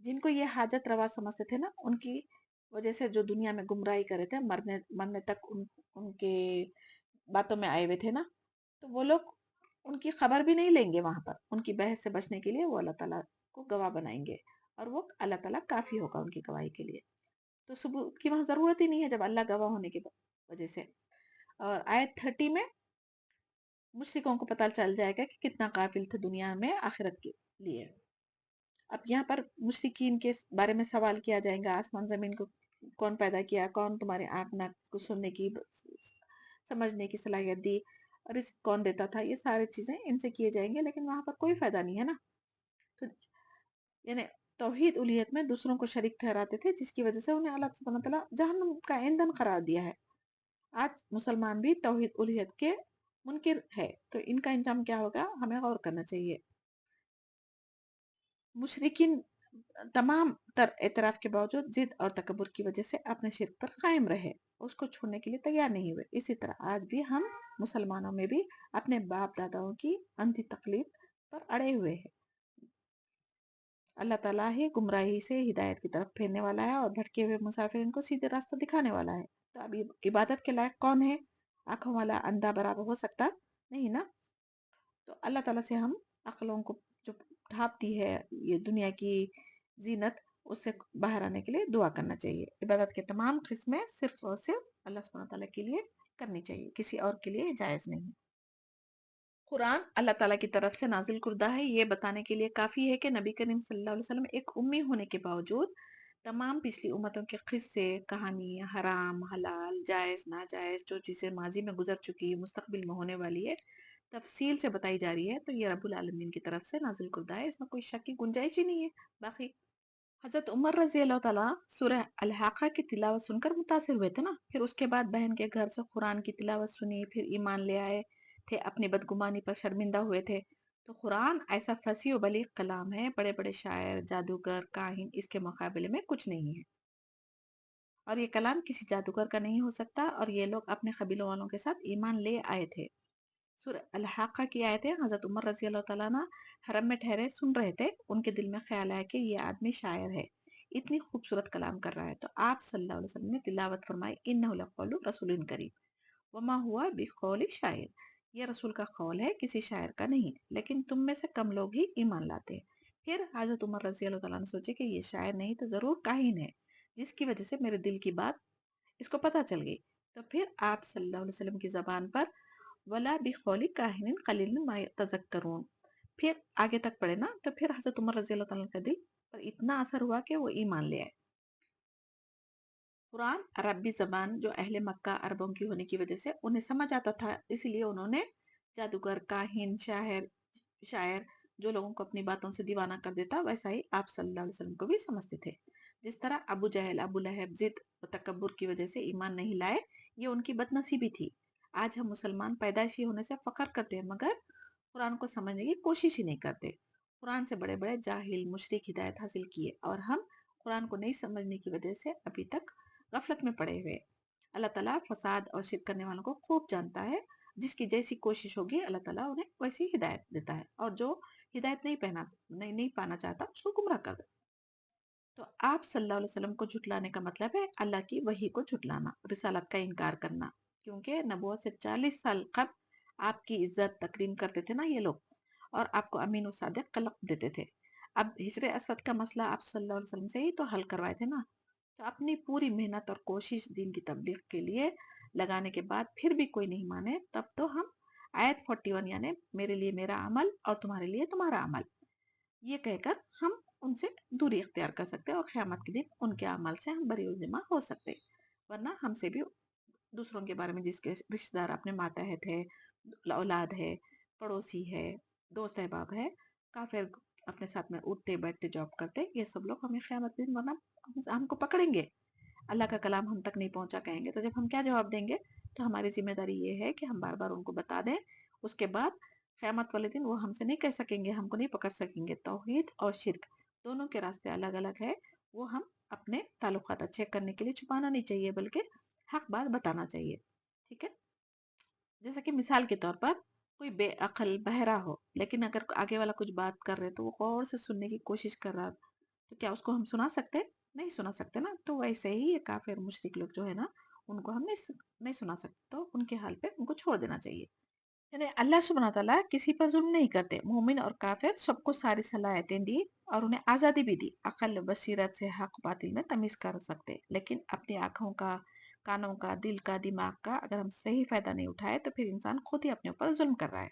جن کو یہ حاجت روا سمجھتے تھے نا، ان کی وجہ سے جو دنیا میں گمراہی کرے تھے، مرنے تک ان کے باتوں میں آئے ہوئے تھے نا، تو وہ لوگ ان کی خبر بھی نہیں لیں گے وہاں پر، ان کی بحث سے بچنے کے لیے وہ اللہ تعالیٰ کو گواہ بنائیں گے، اور وہ اللہ تعالیٰ کافی ہوگا ان کی گواہی کے لیے، تو ثبوت کی وہاں ضرورت ہی نہیں ہے جب اللہ گواہ ہونے کی وجہ سے۔ اور آیت 30 میں مشرکوں کو پتہ چل جائے گا کہ کتنا قابل تھے دنیا میں آخرت کے لیے۔ اب یہاں پر مشرکین کے بارے میں سوال کیا جائے گا، آسمان زمین کو کون پیدا کیا، کون تمہارے آنکھ ناک کو سننے کی سمجھنے کی صلاحیت دی، رزق کون دیتا تھا، یہ ساری چیزیں ان سے کیے جائیں گے، لیکن وہاں پر کوئی فائدہ نہیں ہے نا۔ تو یعنی توحید الوہیت میں دوسروں کو شریک ٹھہراتے تھے، جس کی وجہ سے انہیں اللہ سبحانہ وتعالیٰ جہنم کا ایندھن قرار دیا ہے۔ آج مسلمان بھی توحید الوہیت کے منکر ہے، تو ان کا انجام کیا ہوگا ہمیں غور کرنا چاہیے۔ مشرکین تمام تر اعتراف کے باوجود ضد اور تکبر کی وجہ سے اپنے شرک پر قائم رہے، اس کو چھوڑنے کے لیے تیار نہیں ہوئے۔ اسی طرح آج بھی ہم مسلمانوں میں بھی اپنے باپ داداؤں کی اندھی تقلید پر اڑے ہوئے ہیں۔ اللہ تعالیٰ ہی گمراہی سے ہدایت کی طرف پھیرنے والا ہے، اور بھٹکے ہوئے مسافرین کو سیدھے راستہ دکھانے والا ہے۔ تو اب عبادت کے لائق کون ہے؟ آنکھوں والا اندھا برابر ہو سکتا نہیں نا۔ تو اللہ تعالیٰ سے ہم عقلوں کو جو ڈھانپتی ہے یہ دنیا کی زینت، اس سے باہر آنے کے لیے دعا کرنا چاہیے۔ عبادت کے تمام قسمیں صرف اور صرف اللہ سبحانہ تعالیٰ کے لیے کرنی چاہیے، کسی اور کے لیے جائز نہیں۔ قرآن اللہ تعالیٰ کی طرف سے نازل کردہ ہے، یہ بتانے کے لیے کافی ہے کہ نبی کریم صلی اللہ علیہ وسلم ایک امی ہونے کے باوجود تمام پچھلی امتوں کے قصے، کہانی، حرام حلال، جائز ناجائز، جو چیزیں ماضی میں گزر چکی، مستقبل میں ہونے والی ہے، تفصیل سے بتائی جا رہی ہے، تو یہ رب العالمین کی طرف سے نازل کردہ ہے، اس میں کوئی شک کی گنجائش ہی نہیں ہے۔ باقی حضرت عمر رضی اللہ تعالیٰ سورہ الحاقہ کی تلاوت سن کر متاثر ہوئے تھے نا، پھر اس کے بعد بہن کے گھر سے قرآن کی تلاوت سنی، پھر ایمان لے آئے تھے، اپنی بدگمانی پر شرمندہ ہوئے تھے۔ تو قرآن ایسا فصیح و بلیغ کلام ہے، بڑے بڑے شاعر، جادوگر، کاہن اس کے مقابلے میں کچھ نہیں ہے، اور یہ کلام کسی جادوگر کا نہیں ہو سکتا، اور یہ لوگ اپنے قبیلوں والوں کے ساتھ ایمان لے آئے تھے۔ سورہ الحاقہ کی آیتیں حضرت عمر رضی اللہ تعالیٰ عنہ حرم میں ٹھہرے سن رہے تھے، ان کے دل میں خیال آیا کہ یہ آدمی شاعر ہے، اتنی خوبصورت کلام کر رہا ہے، تو آپ صلی اللہ علیہ وسلم نے تلاوت فرمائی، انہ لقول رسول کریم، وما ہوا بقول شاعر، یہ رسول کا قول ہے، کسی شاعر کا نہیں، لیکن تم میں سے کم لوگ ہی ایمان لاتے ہیں۔ پھر حضرت عمر رضی اللہ تعالیٰ نے سوچے کہ یہ شاعر نہیں تو ضرور کاہن ہے، جس کی وجہ سے میرے دل کی بات اس کو پتہ چل گئی۔ تو پھر آپ صلی اللہ علیہ وسلم کی زبان پر ولا بقول کاہن قلیل ما تذکرون، پھر آگے تک پڑھے نا، تو پھر حضرت عمر رضی اللہ تعالیٰ کا دل پر اتنا اثر ہوا کہ وہ ایمان لے آئے۔ قرآن عربی زبان جو اہل مکہ عربوں کی ہونے کی وجہ سے انہیں سمجھ آتا تھا، اس لیے انہوں نے جادوگر، کاہن، شاعر جو لوگوں کو اپنی باتوں سے دیوانہ کر دیتا، ویسا ہی آپ صلی اللہ علیہ وسلم کو بھی سمجھتے تھے۔ جس طرح ابو جہل، ابو لہب ضد و تکبر کی وجہ سے ایمان نہیں لائے، یہ ان کی بد نصیبی تھی۔ آج ہم مسلمان پیدائشی ہونے سے فخر کرتے ہیں، مگر قرآن کو سمجھنے کی کوشش ہی نہیں کرتے۔ قرآن سے بڑے بڑے جاہل مشرک ہدایت حاصل کیے، اور ہم قرآن کو نہیں سمجھنے کی وجہ سے ابھی تک غفلت میں پڑے ہوئے۔ اللہ تعالیٰ فساد اور شرک کرنے والوں کو خوب جانتا ہے، جس کی جیسی کوشش ہوگی اللہ تعالیٰ انہیں ویسی ہدایت دیتا ہے، اور جو ہدایت نہیں پانا چاہتا اس کو گمراہ کر دیتا۔ تو آپ صلی اللہ علیہ وسلم کو جھٹلانے کا مطلب ہے اللہ کی وحی کو جھٹلانا، رسالت کا انکار کرنا، کیونکہ نبوت سے 40 سال قبل آپ کی عزت تکریم کرتے تھے نا یہ لوگ، اور آپ کو امین و صادق کا لقب دیتے تھے۔ اب حجر اسود کا مسئلہ آپ صلی اللہ علیہ وسلم سے ہی تو حل کروائے تھے نا، تو اپنی پوری محنت اور کوشش دین کی تبلیغ کے لیے لگانے کے بعد پھر بھی کوئی نہیں مانے، تب تو ہم آیت 41 یعنی میرے لیے میرا عمل اور تمہارے لیے تمہارا عمل، یہ کہہ کر ہم ان سے دوری اختیار کر سکتے اور قیامت کے دن ان کے عمل سے ہم بری ذمہ ہو سکتے، ورنہ ہم سے بھی دوسروں کے بارے میں جس کے رشتہ دار اپنے ماتحت ہے، اولاد ہے، پڑوسی ہے، دوست احباب ہے، کافر اپنے ساتھ میں اٹھتے بیٹھتے جاب کرتے، یہ سب لوگ ہمیں قیامت دن ورنہ ہم کو پکڑیں گے، اللہ کا کلام ہم تک نہیں پہنچا کہیں گے، تو جب ہم کیا جواب دیں گے؟ تو ہماری ذمہ داری یہ ہے کہ ہم بار بار ان کو بتا دیں، اس کے بعد قیامت والے دن وہ ہم سے نہیں کہہ سکیں گے، ہم کو نہیں پکڑ سکیں گے۔ توحید اور شرک دونوں کے راستے الگ الگ ہے، وہ ہم اپنے تعلقات اچھے کرنے کے لیے چھپانا نہیں چاہیے، بلکہ حق بات بتانا چاہیے، ٹھیک ہے؟ جیسا کہ مثال کے طور پر کوئی بے عقل بہرا ہو، لیکن اگر آگے والا کچھ بات کر رہے تو وہ غور سے سننے کی کوشش کر رہا، تو کیا اس کو ہم سنا سکتے؟ نہیں سنا سکتے نا۔ تو ویسے ہی یہ کافر مشرک لوگ جو ہے نا، ان کو ہم نہیں سنا سکتے، تو ان کے حال پہ ان کو چھوڑ دینا چاہیے۔ یعنی اللہ سبحانہ تعالیٰ کسی پر ظلم نہیں کرتے، مومن اور کافر سب کو ساری صلاحیتیں دی اور انہیں آزادی بھی دی، عقل بصیرت سے حق باطل میں تمیز کر سکتے، لیکن اپنی آنکھوں کا، کانوں کا، دل کا، دماغ کا اگر ہم صحیح فائدہ نہیں اٹھائے تو پھر انسان خود ہی اپنے اوپر ظلم کر رہا ہے۔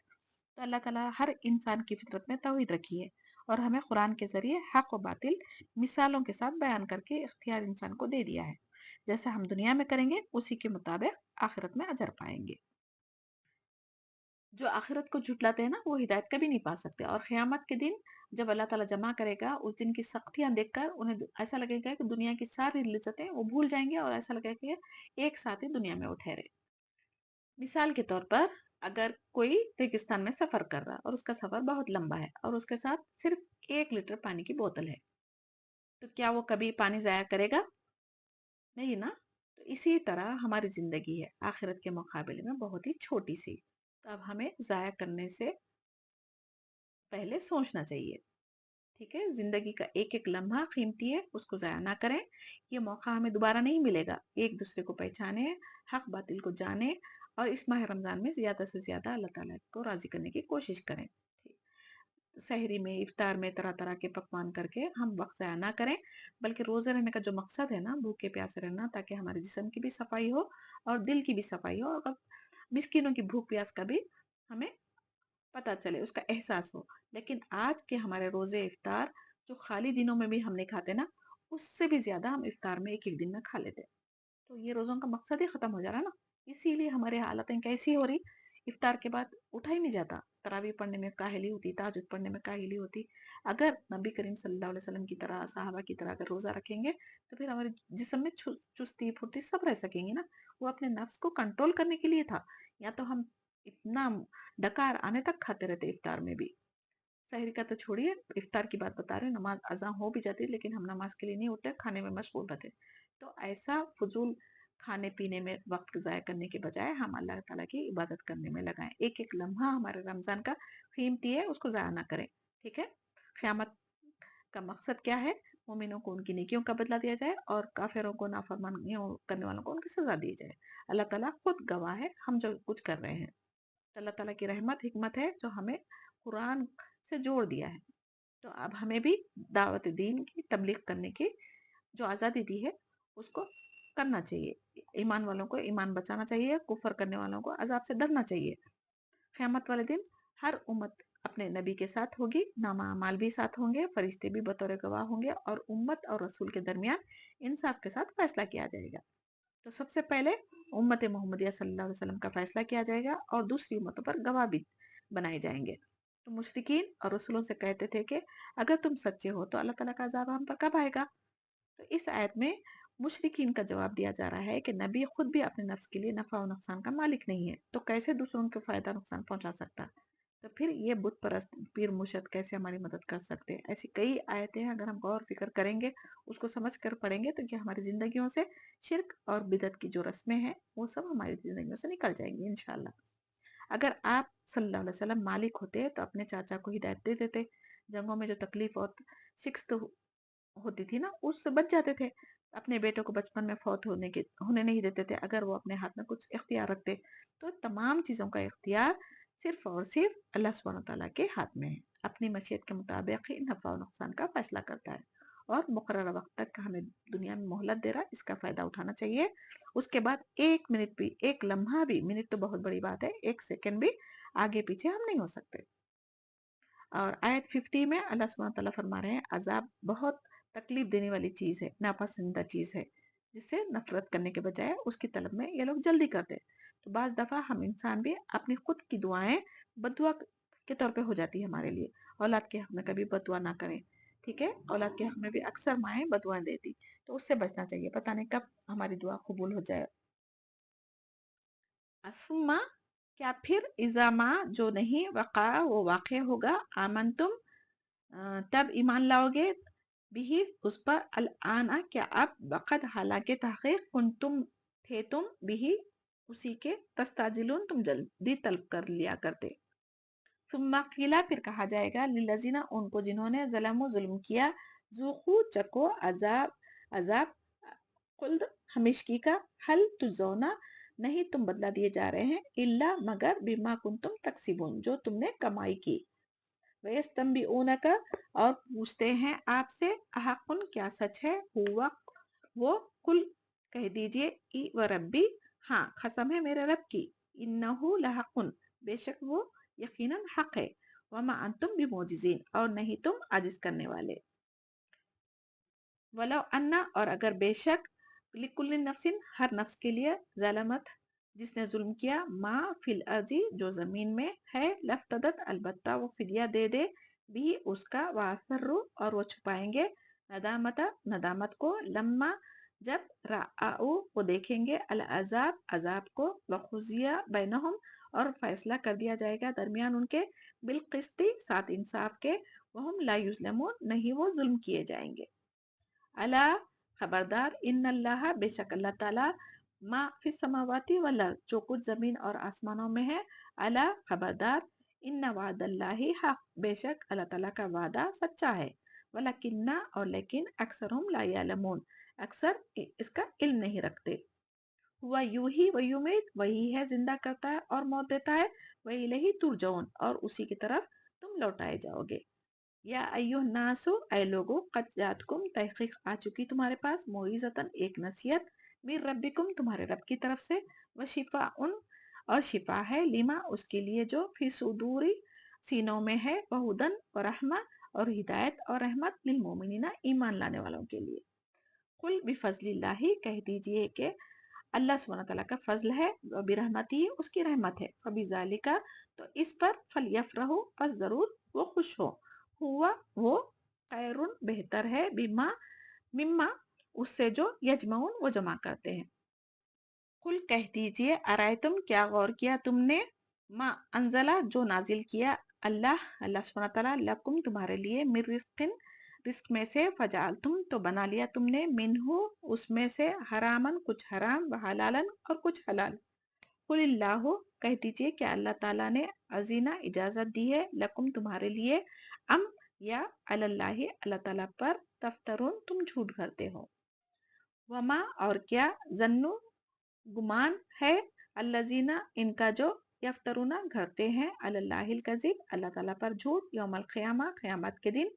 تو اللہ تعالیٰ ہر انسان کی فطرت میں توحید رکھی ہے، اور ہمیں قرآن کے ذریعے حق و باطل مثالوں کے ساتھ بیان کر کے اختیار انسان کو دے دیا ہے، جیسا ہم دنیا میں کریں گے اسی کے مطابق آخرت میں اجر پائیں گے۔ جو آخرت کو جھٹلاتے ہیں نا، وہ ہدایت کبھی نہیں پا سکتے، اور قیامت کے دن جب اللہ تعالیٰ جمع کرے گا، اس دن کی سختیاں دیکھ کر انہیں ایسا لگے گا کہ دنیا کی ساری لذتیں وہ بھول جائیں گے، اور ایسا لگے گا کہ ایک ساتھ ہی دنیا میں وہ ٹھہرے۔ مثال کے طور پر اگر کوئی ریگستان میں سفر کر رہا اور اس کا سفر بہت لمبا ہے اور اس کے ساتھ صرف 1 لیٹر پانی کی بوتل ہے، تو کیا وہ کبھی پانی ضائع کرے گا؟ نہیں نا۔ تو اسی طرح ہماری زندگی ہے آخرت کے مقابلے میں بہت ہی چھوٹی سی، تو اب ہمیں ضائع کرنے سے پہلے سوچنا چاہیے، ٹھیک ہے؟ زندگی کا ایک ایک لمحہ قیمتی ہے، اس کو ضائع نہ کریں، یہ موقع ہمیں دوبارہ نہیں ملے گا۔ ایک دوسرے کو پہچانے، حق باطل کو جانے، اور اس ماہ رمضان میں زیادہ سے زیادہ اللہ تعالیٰ کو راضی کرنے کی کوشش کریں۔ سحری میں، افطار میں طرح طرح کے پکوان کر کے ہم وقت ضائع نہ کریں، بلکہ روزے رہنے کا جو مقصد ہے نا، بھوکے پیاسے رہنا، تاکہ ہمارے جسم کی بھی صفائی ہو اور دل کی بھی صفائی ہو، اور مسکینوں کی بھوک پیاس کا بھی ہمیں پتا چلے، اس کا احساس ہو۔ لیکن آج کے ہمارے روزے افطار جو خالی دنوں میں بھی ہم نہیں کھاتے نا، اس سے بھی زیادہ ہم افطار میں ایک ایک دن میں کھا لیتے، تو یہ روزوں کا مقصد ہی ختم ہو جا رہا نا۔ اسی لیے ہمارے حالتیں کیسی ہو رہی، افطار کے بعد اٹھا ہی نہیں جاتا، تراویح پڑھنے میں کاہلی ہوتی، تہجد پڑھنے میں کاہلی ہوتی۔ اگر نبی کریم صلی اللہ علیہ وسلم کی طرح، صحابہ کی طرح اگر روزہ رکھیں گے تو پھر ہمارے جسم میں چستی پھرتی سب رہ سکیں گی نا۔ وہ اپنے نفس کو کنٹرول کرنے کے لیے تھا، یا تو ہم اتنا ڈکار آنے تک کھاتے رہتے افطار میں بھی۔ سحری کا تو چھوڑیے، افطار کی بات بتا رہے ہیں، نماز اذاں ہو بھی جاتی لیکن ہم نماز کے لیے نہیں اٹھتے، کھانے میں مشغول رہتے۔ تو ایسا فضول کھانے پینے میں وقت ضائع کرنے کے بجائے ہم اللہ تعالیٰ کی عبادت کرنے میں لگائیں۔ ایک ایک لمحہ ہمارے رمضان کا قیمتی ہے، اس کو ضائع نہ کریں، ٹھیک ہے؟ قیامت کا مقصد کیا ہے؟ مومنوں کو ان کی نیکیوں کا بدلہ دیا جائے اور کافروں کو نافرمانیوں کرنے والوں کو ان کی سزا دی جائے۔ اللہ تعالیٰ خود گواہ ہے ہم جو کچھ کر رہے ہیں۔ اللہ تعالیٰ کی رحمت حکمت ہے جو ہمیں قرآن سے جوڑ دیا ہے۔ تو اب ہمیں بھی دعوت دین کی تبلیغ کرنے کی جو آزادی دی ہے اس کو کرنا چاہیے۔ ایمان والوں کو ایمان بچانا چاہیے، کفر کرنے والوں کو عذاب سے ڈرنا چاہیے۔ قیامت والے دن ہر امت اپنے نبی کے ساتھ ہوگی، نامہ اعمال بھی ساتھ ہوں گے، فرشتے بھی بطور گواہ ہوں گے اور امت اور رسول کے درمیان انصاف کے ساتھ فیصلہ کیا جائے گا۔ تو سب سے پہلے امت محمدیہ صلی اللہ علیہ وسلم کا فیصلہ کیا جائے گا اور دوسری امتوں پر گواہ بھی بنائے جائیں گے۔ تو مشرکین اور رسولوں سے کہتے تھے کہ اگر تم سچے ہو تو اللہ تعالیٰ کا عذاب ہم پر کب آئے گا؟ تو اس آیت میں مشرکین کا جواب دیا جا رہا ہے کہ نبی خود بھی اپنے نفس کے لیے نفع و نقصان کا مالک نہیں ہے، تو کیسے دوسروں کو فائدہ نقصان پہنچا سکتا؟ تو پھر یہ بت پرست پیر مرشد کیسے ہماری مدد کر سکتے؟ ایسی کئی آیتیں ہیں، اگر ہم غور فکر کریں گے، اس کو سمجھ کر پڑھیں گے تو یہ ہماری زندگیوں سے شرک اور بدعت کی جو رسمیں ہیں وہ سب ہماری زندگیوں سے نکل جائیں گی انشاءاللہ۔ اگر آپ صلی اللہ علیہ وسلم مالک ہوتے تو اپنے چاچا کو ہدایت دے دیتے، جنگوں میں جو تکلیف اور شکست ہوتی تھی نا اس سے بچ جاتے تھے۔ اپنے بیٹوں کو بچپن میں فوت ہونے نہیں دیتے تھے اگر وہ اپنے ہاتھ میں کچھ اختیار رکھتے۔ تو تمام چیزوں کا اختیار صرف اور صرف اللہ سبحانہ تعالیٰ کے ہاتھ میں ہے۔ اپنی مشیت کے مطابق ہی نفع و نقصان کا فیصلہ کرتا ہے اور مقررہ وقت تک ہمیں دنیا میں مہلت دے رہا، اس کا فائدہ اٹھانا چاہیے۔ اس کے بعد ایک منٹ بھی، ایک لمحہ بھی، منٹ تو بہت بڑی بات ہے، ایک سیکنڈ بھی آگے پیچھے ہم نہیں ہو سکتے۔ اور آیت 50 میں اللہ سبحانہ تعالیٰ فرما رہے ہیں عذاب بہت تکلیف دینے والی چیز ہے، ناپسندیدہ چیز ہے، جس سے نفرت کرنے کے بجائے اس کی طلب میں یہ لوگ جلدی کرتے۔ تو بعض دفعہ ہم انسان بھی اپنی خود کی دعائیں بدعا کے طور پہ ہو جاتی ہے ہمارے لیے۔ اولاد کے حق میں کبھی بدعا نہ کریں، ٹھیک ہے؟ اولاد کے حق میں بھی اکثر مائیں بدعائیں دیتی، تو اس سے بچنا چاہیے، پتہ نہیں کب ہماری دعا قبول ہو جائے۔ اسما کیا پھر اذا ما جو نہیں وقع وہ واقع ہوگا، آمن تم تب ایمان لاؤ گے، بھی اس پر الآن کیا اب وقت حالانکہ تحقیق کن تم تھے تم بھی اسی کے تستاجلون تم جلدی طلب کر لیا کرتے۔ ثم قیل پھر کہا جائے گا للذین ان کو جنہوں نے ظلم کیا، ذوقوا چکو عذاب خلد ہمیشگی کا، حل تجزونا نہیں تم بدلہ دیے جا رہے ہیں، الا مگر بما کنتم تکسبون جو تم نے کمائی کی۔ وَيَسْتَنْبِئُونَكَ اور پوچھتے ہیں آپ سے، احقٌ کیا سچ ہے، ہوا وہ، قل کہہ دیجئے، ای وربی ہاں قسم ہے میرے رب کی، انہو لحقٌ بے شک وہ یقیناً حق ہے، وما انتم بمعجزین اور نہیں تم عاجز کرنے والے۔ ولو انا اور اگر بے شک، لکل نفس ہر نفس کے لیے، ظلمت جس نے ظلم کیا، ما فی الارض جو زمین میں ہے، لفتدت البتہ وہ فدیہ دے دے، بھی اس کا، واسروا اور وہ چھپائیں گے، ندامت کو، لما جب رآؤ وہ دیکھیں گے، العذاب عذاب کو، وقضی بینہم اور فیصلہ کر دیا جائے گا درمیان ان کے، بالقسط ساتھ انصاف کے، وہم لا یظلمون نہیں وہ ظلم کیے جائیں گے۔ الا خبردار، ان اللہ بے شک اللہ تعالیٰ، ما فی السماوات والارض جو کچھ زمین اور آسمانوں میں ہے، الا خبردار، ان وعد اللہ حق بے شک اللہ تعالیٰ کا وعدہ سچا ہے، ولکن اور لیکن اکثرہم لا یعلمون اکثر اس کا علم نہیں رکھتے۔ ہوا یوہی و یمیت وہی ہے زندہ کرتا ہے اور موت دیتا ہے، وإلیہ ترجعون اور اسی کی طرف تم لوٹائے جاؤ گے۔ یا ایوہ الناس اے لوگو، قد جاتکم تحقیق آ چکی تمہارے پاس، موعظۃ ایک نصیحت، من ربکم تمہارے رب کی طرف سے، وشفاء اور شفا ہے، لما اس کے لیے جو فی صدور سینوں میں ہے، وہدن و رحمہ اور ہدایت اور رحمت، للمؤمنین ایمان لانے والوں کے لیے۔ قل بفضل اللہ کہہ دیجئے کہ اللہ سبحانہ تعالیٰ کا فضل ہے، برحمتی اس کی رحمت ہے، فبذالک تو اس پر، فلیفرحوا پس ضرور وہ خوش ہو، ہوا وہ، خیر بہتر ہے، مما اس سے جو، یجمعون وہ جمع کرتے ہیں۔ قل کہہ دیجئے، ارائیتم کیا غور کیا تم نے، ما انزلہ جو نازل کیا اللہ سبحانہ تعالیٰ، لکم تمہارے لیے، من رزق میں سے، فجعلتم تو بنا لیا تم نے، منہ اس میں سے، حرامن کچھ حرام، وحلالن اور کچھ حلال۔ قل اللہ کہہ دیجئے کہ اللہ تعالیٰ نے اذن اجازت دی ہے، لکم تمہارے لیے، ام یا علی اللہ اللہ تعالیٰ پر تفترون تم جھوٹ گھڑتے ہو. وما اور کیا ظنو گمان ہے الذین ان کا جو یفترون گھڑتے ہیں علی اللہ الکذب اللہ تعالیٰ پر جھوٹ یوم القیامہ قیامت کے دن.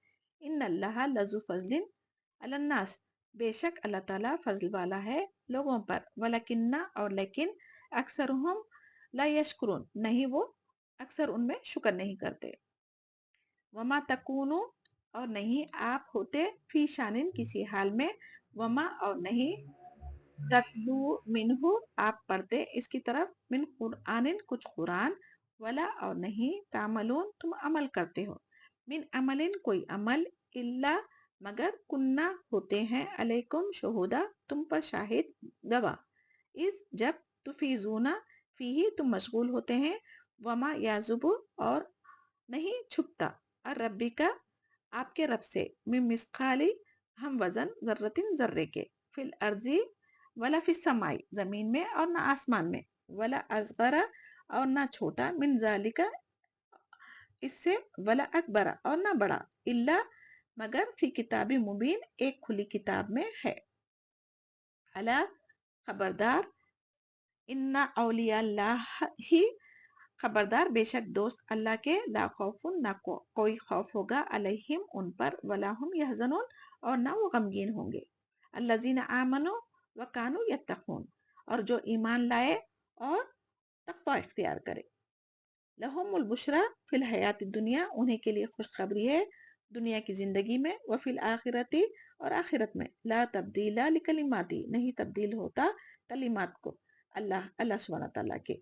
ان اللہ لذو فضل علی الناس بے شک اللہ تعالیٰ فضل والا ہے لوگوں پر. ولکن اور لیکن اکثرہم لا یشکرون نہیں وہ اکثر ان میں شکر نہیں کرتے. وما تکونو اور نہیں آپ ہوتے فی شانن کسی حال میں. وما اور نہیں تتلو منہ آپ پڑھتے اس کی طرف من قرآن کچھ قرآن. ولا اور نہیں تعملون تم عمل کرتے ہو من عمل کوئی عمل الا مگر کننا ہوتے ہیں علیکم شہودا تم پر شاہد گواہ. اس جب تفیضون فیہ تم مشغول ہوتے ہیں. وما یعزب اور نہیں چھپتا الربی کا آپ کے رب سے من مثقالی ہم وزن ذرتن ذرے کے فی الارضی ولا فی السمائی زمین میں اور نہ آسمان میں. ولا اصغر اور نہ چھوٹا من ذالک اس سے ولا اکبر اور نہ بڑا الا مگر فی کتاب مبین ایک کھلی کتاب میں ہے. الا خبردار ان اولیاء اللہ ہی خبردار بے شک دوست اللہ کے لا خوف نہ کوئی خوف ہوگا علیہم ان پر ولا ہم یحزنون اور نہ وہ غمگین ہوں گے. الذین آمنوا وکانوا یتقون اور جو ایمان لائے اور تقوی اختیار کرے. لہم البشری فی الحیات الدنیا انہیں کے لیے خوشخبری ہے دنیا کی زندگی میں. وفی الآخرتی اور آخرت میں. لا تبدیل لکلماتی نہیں تبدیل ہوتا کلمات کو اللہ سبحانہ تعالیٰ کے.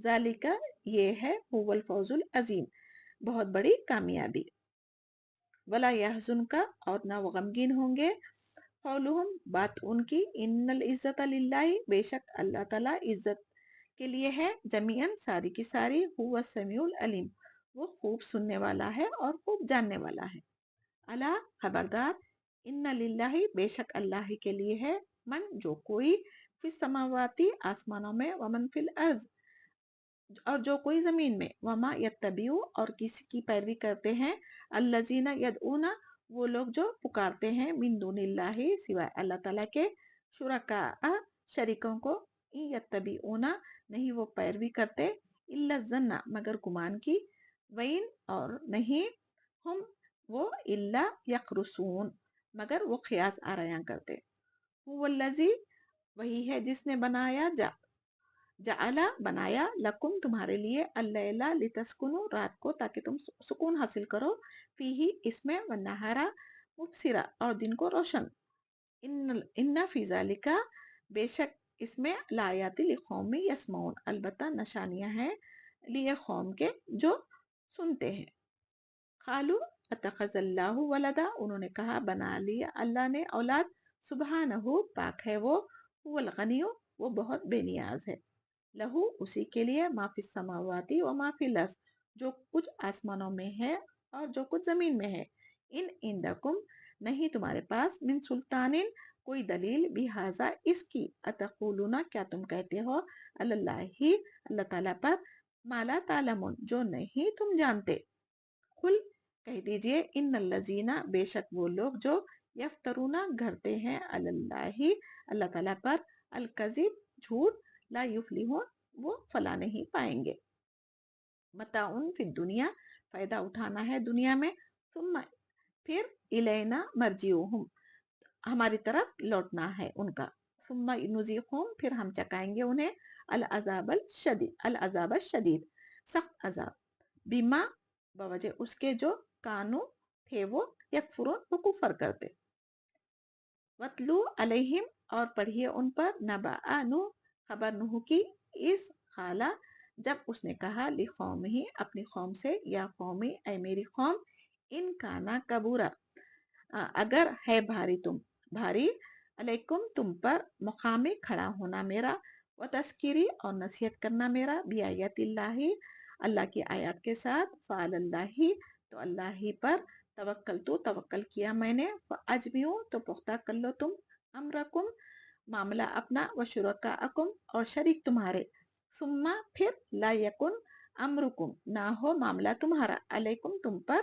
ذالک یہ ہے هو الفوز العظیم بہت بڑی کامیابی. ولا یحزنک اور نہ وہ غمگین ہوں گے قولہم بات ان کی ان العزت للہ بے شک اللہ تعالیٰ عزت کے لیے ہے جمیعاً ساری کی ساری. هو السمیع العلیم وہ خوب سننے والا ہے اور خوب جاننے والا ہے. الا خبردار ان للہ بے شک اللہ کے لیے ہے من جو کوئی فی السماواتی آسمانوں میں ومن فی الارض اور جو کوئی زمین میں. وما یتبعو اور کسی کی پیروی کرتے ہیں الذین یدعون وہ لوگ جو پکارتے ہیں من دون اللہ سوائے اللہ تعالیٰ کے شرکاء شریکوں کو. یتبعون نہیں وہ پیروی کرتے الا الظن مگر گمان کی. وین اور نہیں ہم وہ الا یخرصون مگر وہ قیاس آرایاں کرتے. هو الذی وہی ہے جس نے بنایا جعل بنایا لکم تمہارے لیے اللیل لتسکنوا رات کو تاکہ تم سکون حاصل کرو. فیہ اس میں والنہار مبصرا اور دن کو روشن. ان فی ذالک بے شک اس میں لآیات لقوم یسمعون البتہ نشانیاں ہیں لیے قوم کے جو سنتے ہیں. قالوا اتخذ اللہ ولدا انہوں نے کہا بنا لیا اللہ نے اولاد. سبحانہ پاک ہے وہ هو الغنی وہ بہت بے نیاز ہے. لہو اسی کے لیے ما فی السماواتی و ما فی الارض جو کچھ آسمانوں میں ہے اور جو کچھ زمین میں ہے. ان عندکم نہیں تمہارے پاس من سلطان کوئی دلیل بہذا اس کی. اتقولون کیا تم کہتے ہو علی اللہ اللہ تعالیٰ پر ما لا تعلمون جو نہیں تم جانتے. قل کہہ دیجئے ان الذین بے شک وہ لوگ جو یفترون گھڑتے ہیں علی اللہ اللہ تعالیٰ پر الکذب جھوٹ لا یفلحون وہ فلاح نہیں پائیں گے. متاع فی الدنیا فائدہ اٹھانا ہے دنیا میں. ثم پھر الینا مرجعہم ہماری طرف لوٹنا ہے ان کا. ثم نذیقہم پھر ہم چکائیں گے انہیں العذاب الشدید سخت عذاب. بما بوجہ اس کے جو کانو تھے وہ یکفرون وہ کفر کرتے. وَاتْلُو علیہم اور پڑھیے ان پر نبأ نوح خبر نوح کی اس حالہ جب اس نے کہا لقوم ہی اپنی قوم سے یا قومی اے میری قوم ان کانا کبورا اگر ہے بھاری علیکم تم پر مقامی کھڑا ہونا میرا و تذکیری اور نصیحت کرنا میرا بیایت اللہ اللہ کی آیات کے ساتھ. فعل اللہ تو اللہ ہی پر توکل کیا میں نے. فاجمیعوا تو پختہ کر لو تم امرکم معاملہ اپنا و شرکاءکم اور شریک تمہارے. ثم پھر لا یکن امرکم نہ ہو معاملہ تمہارا علیکم تم پر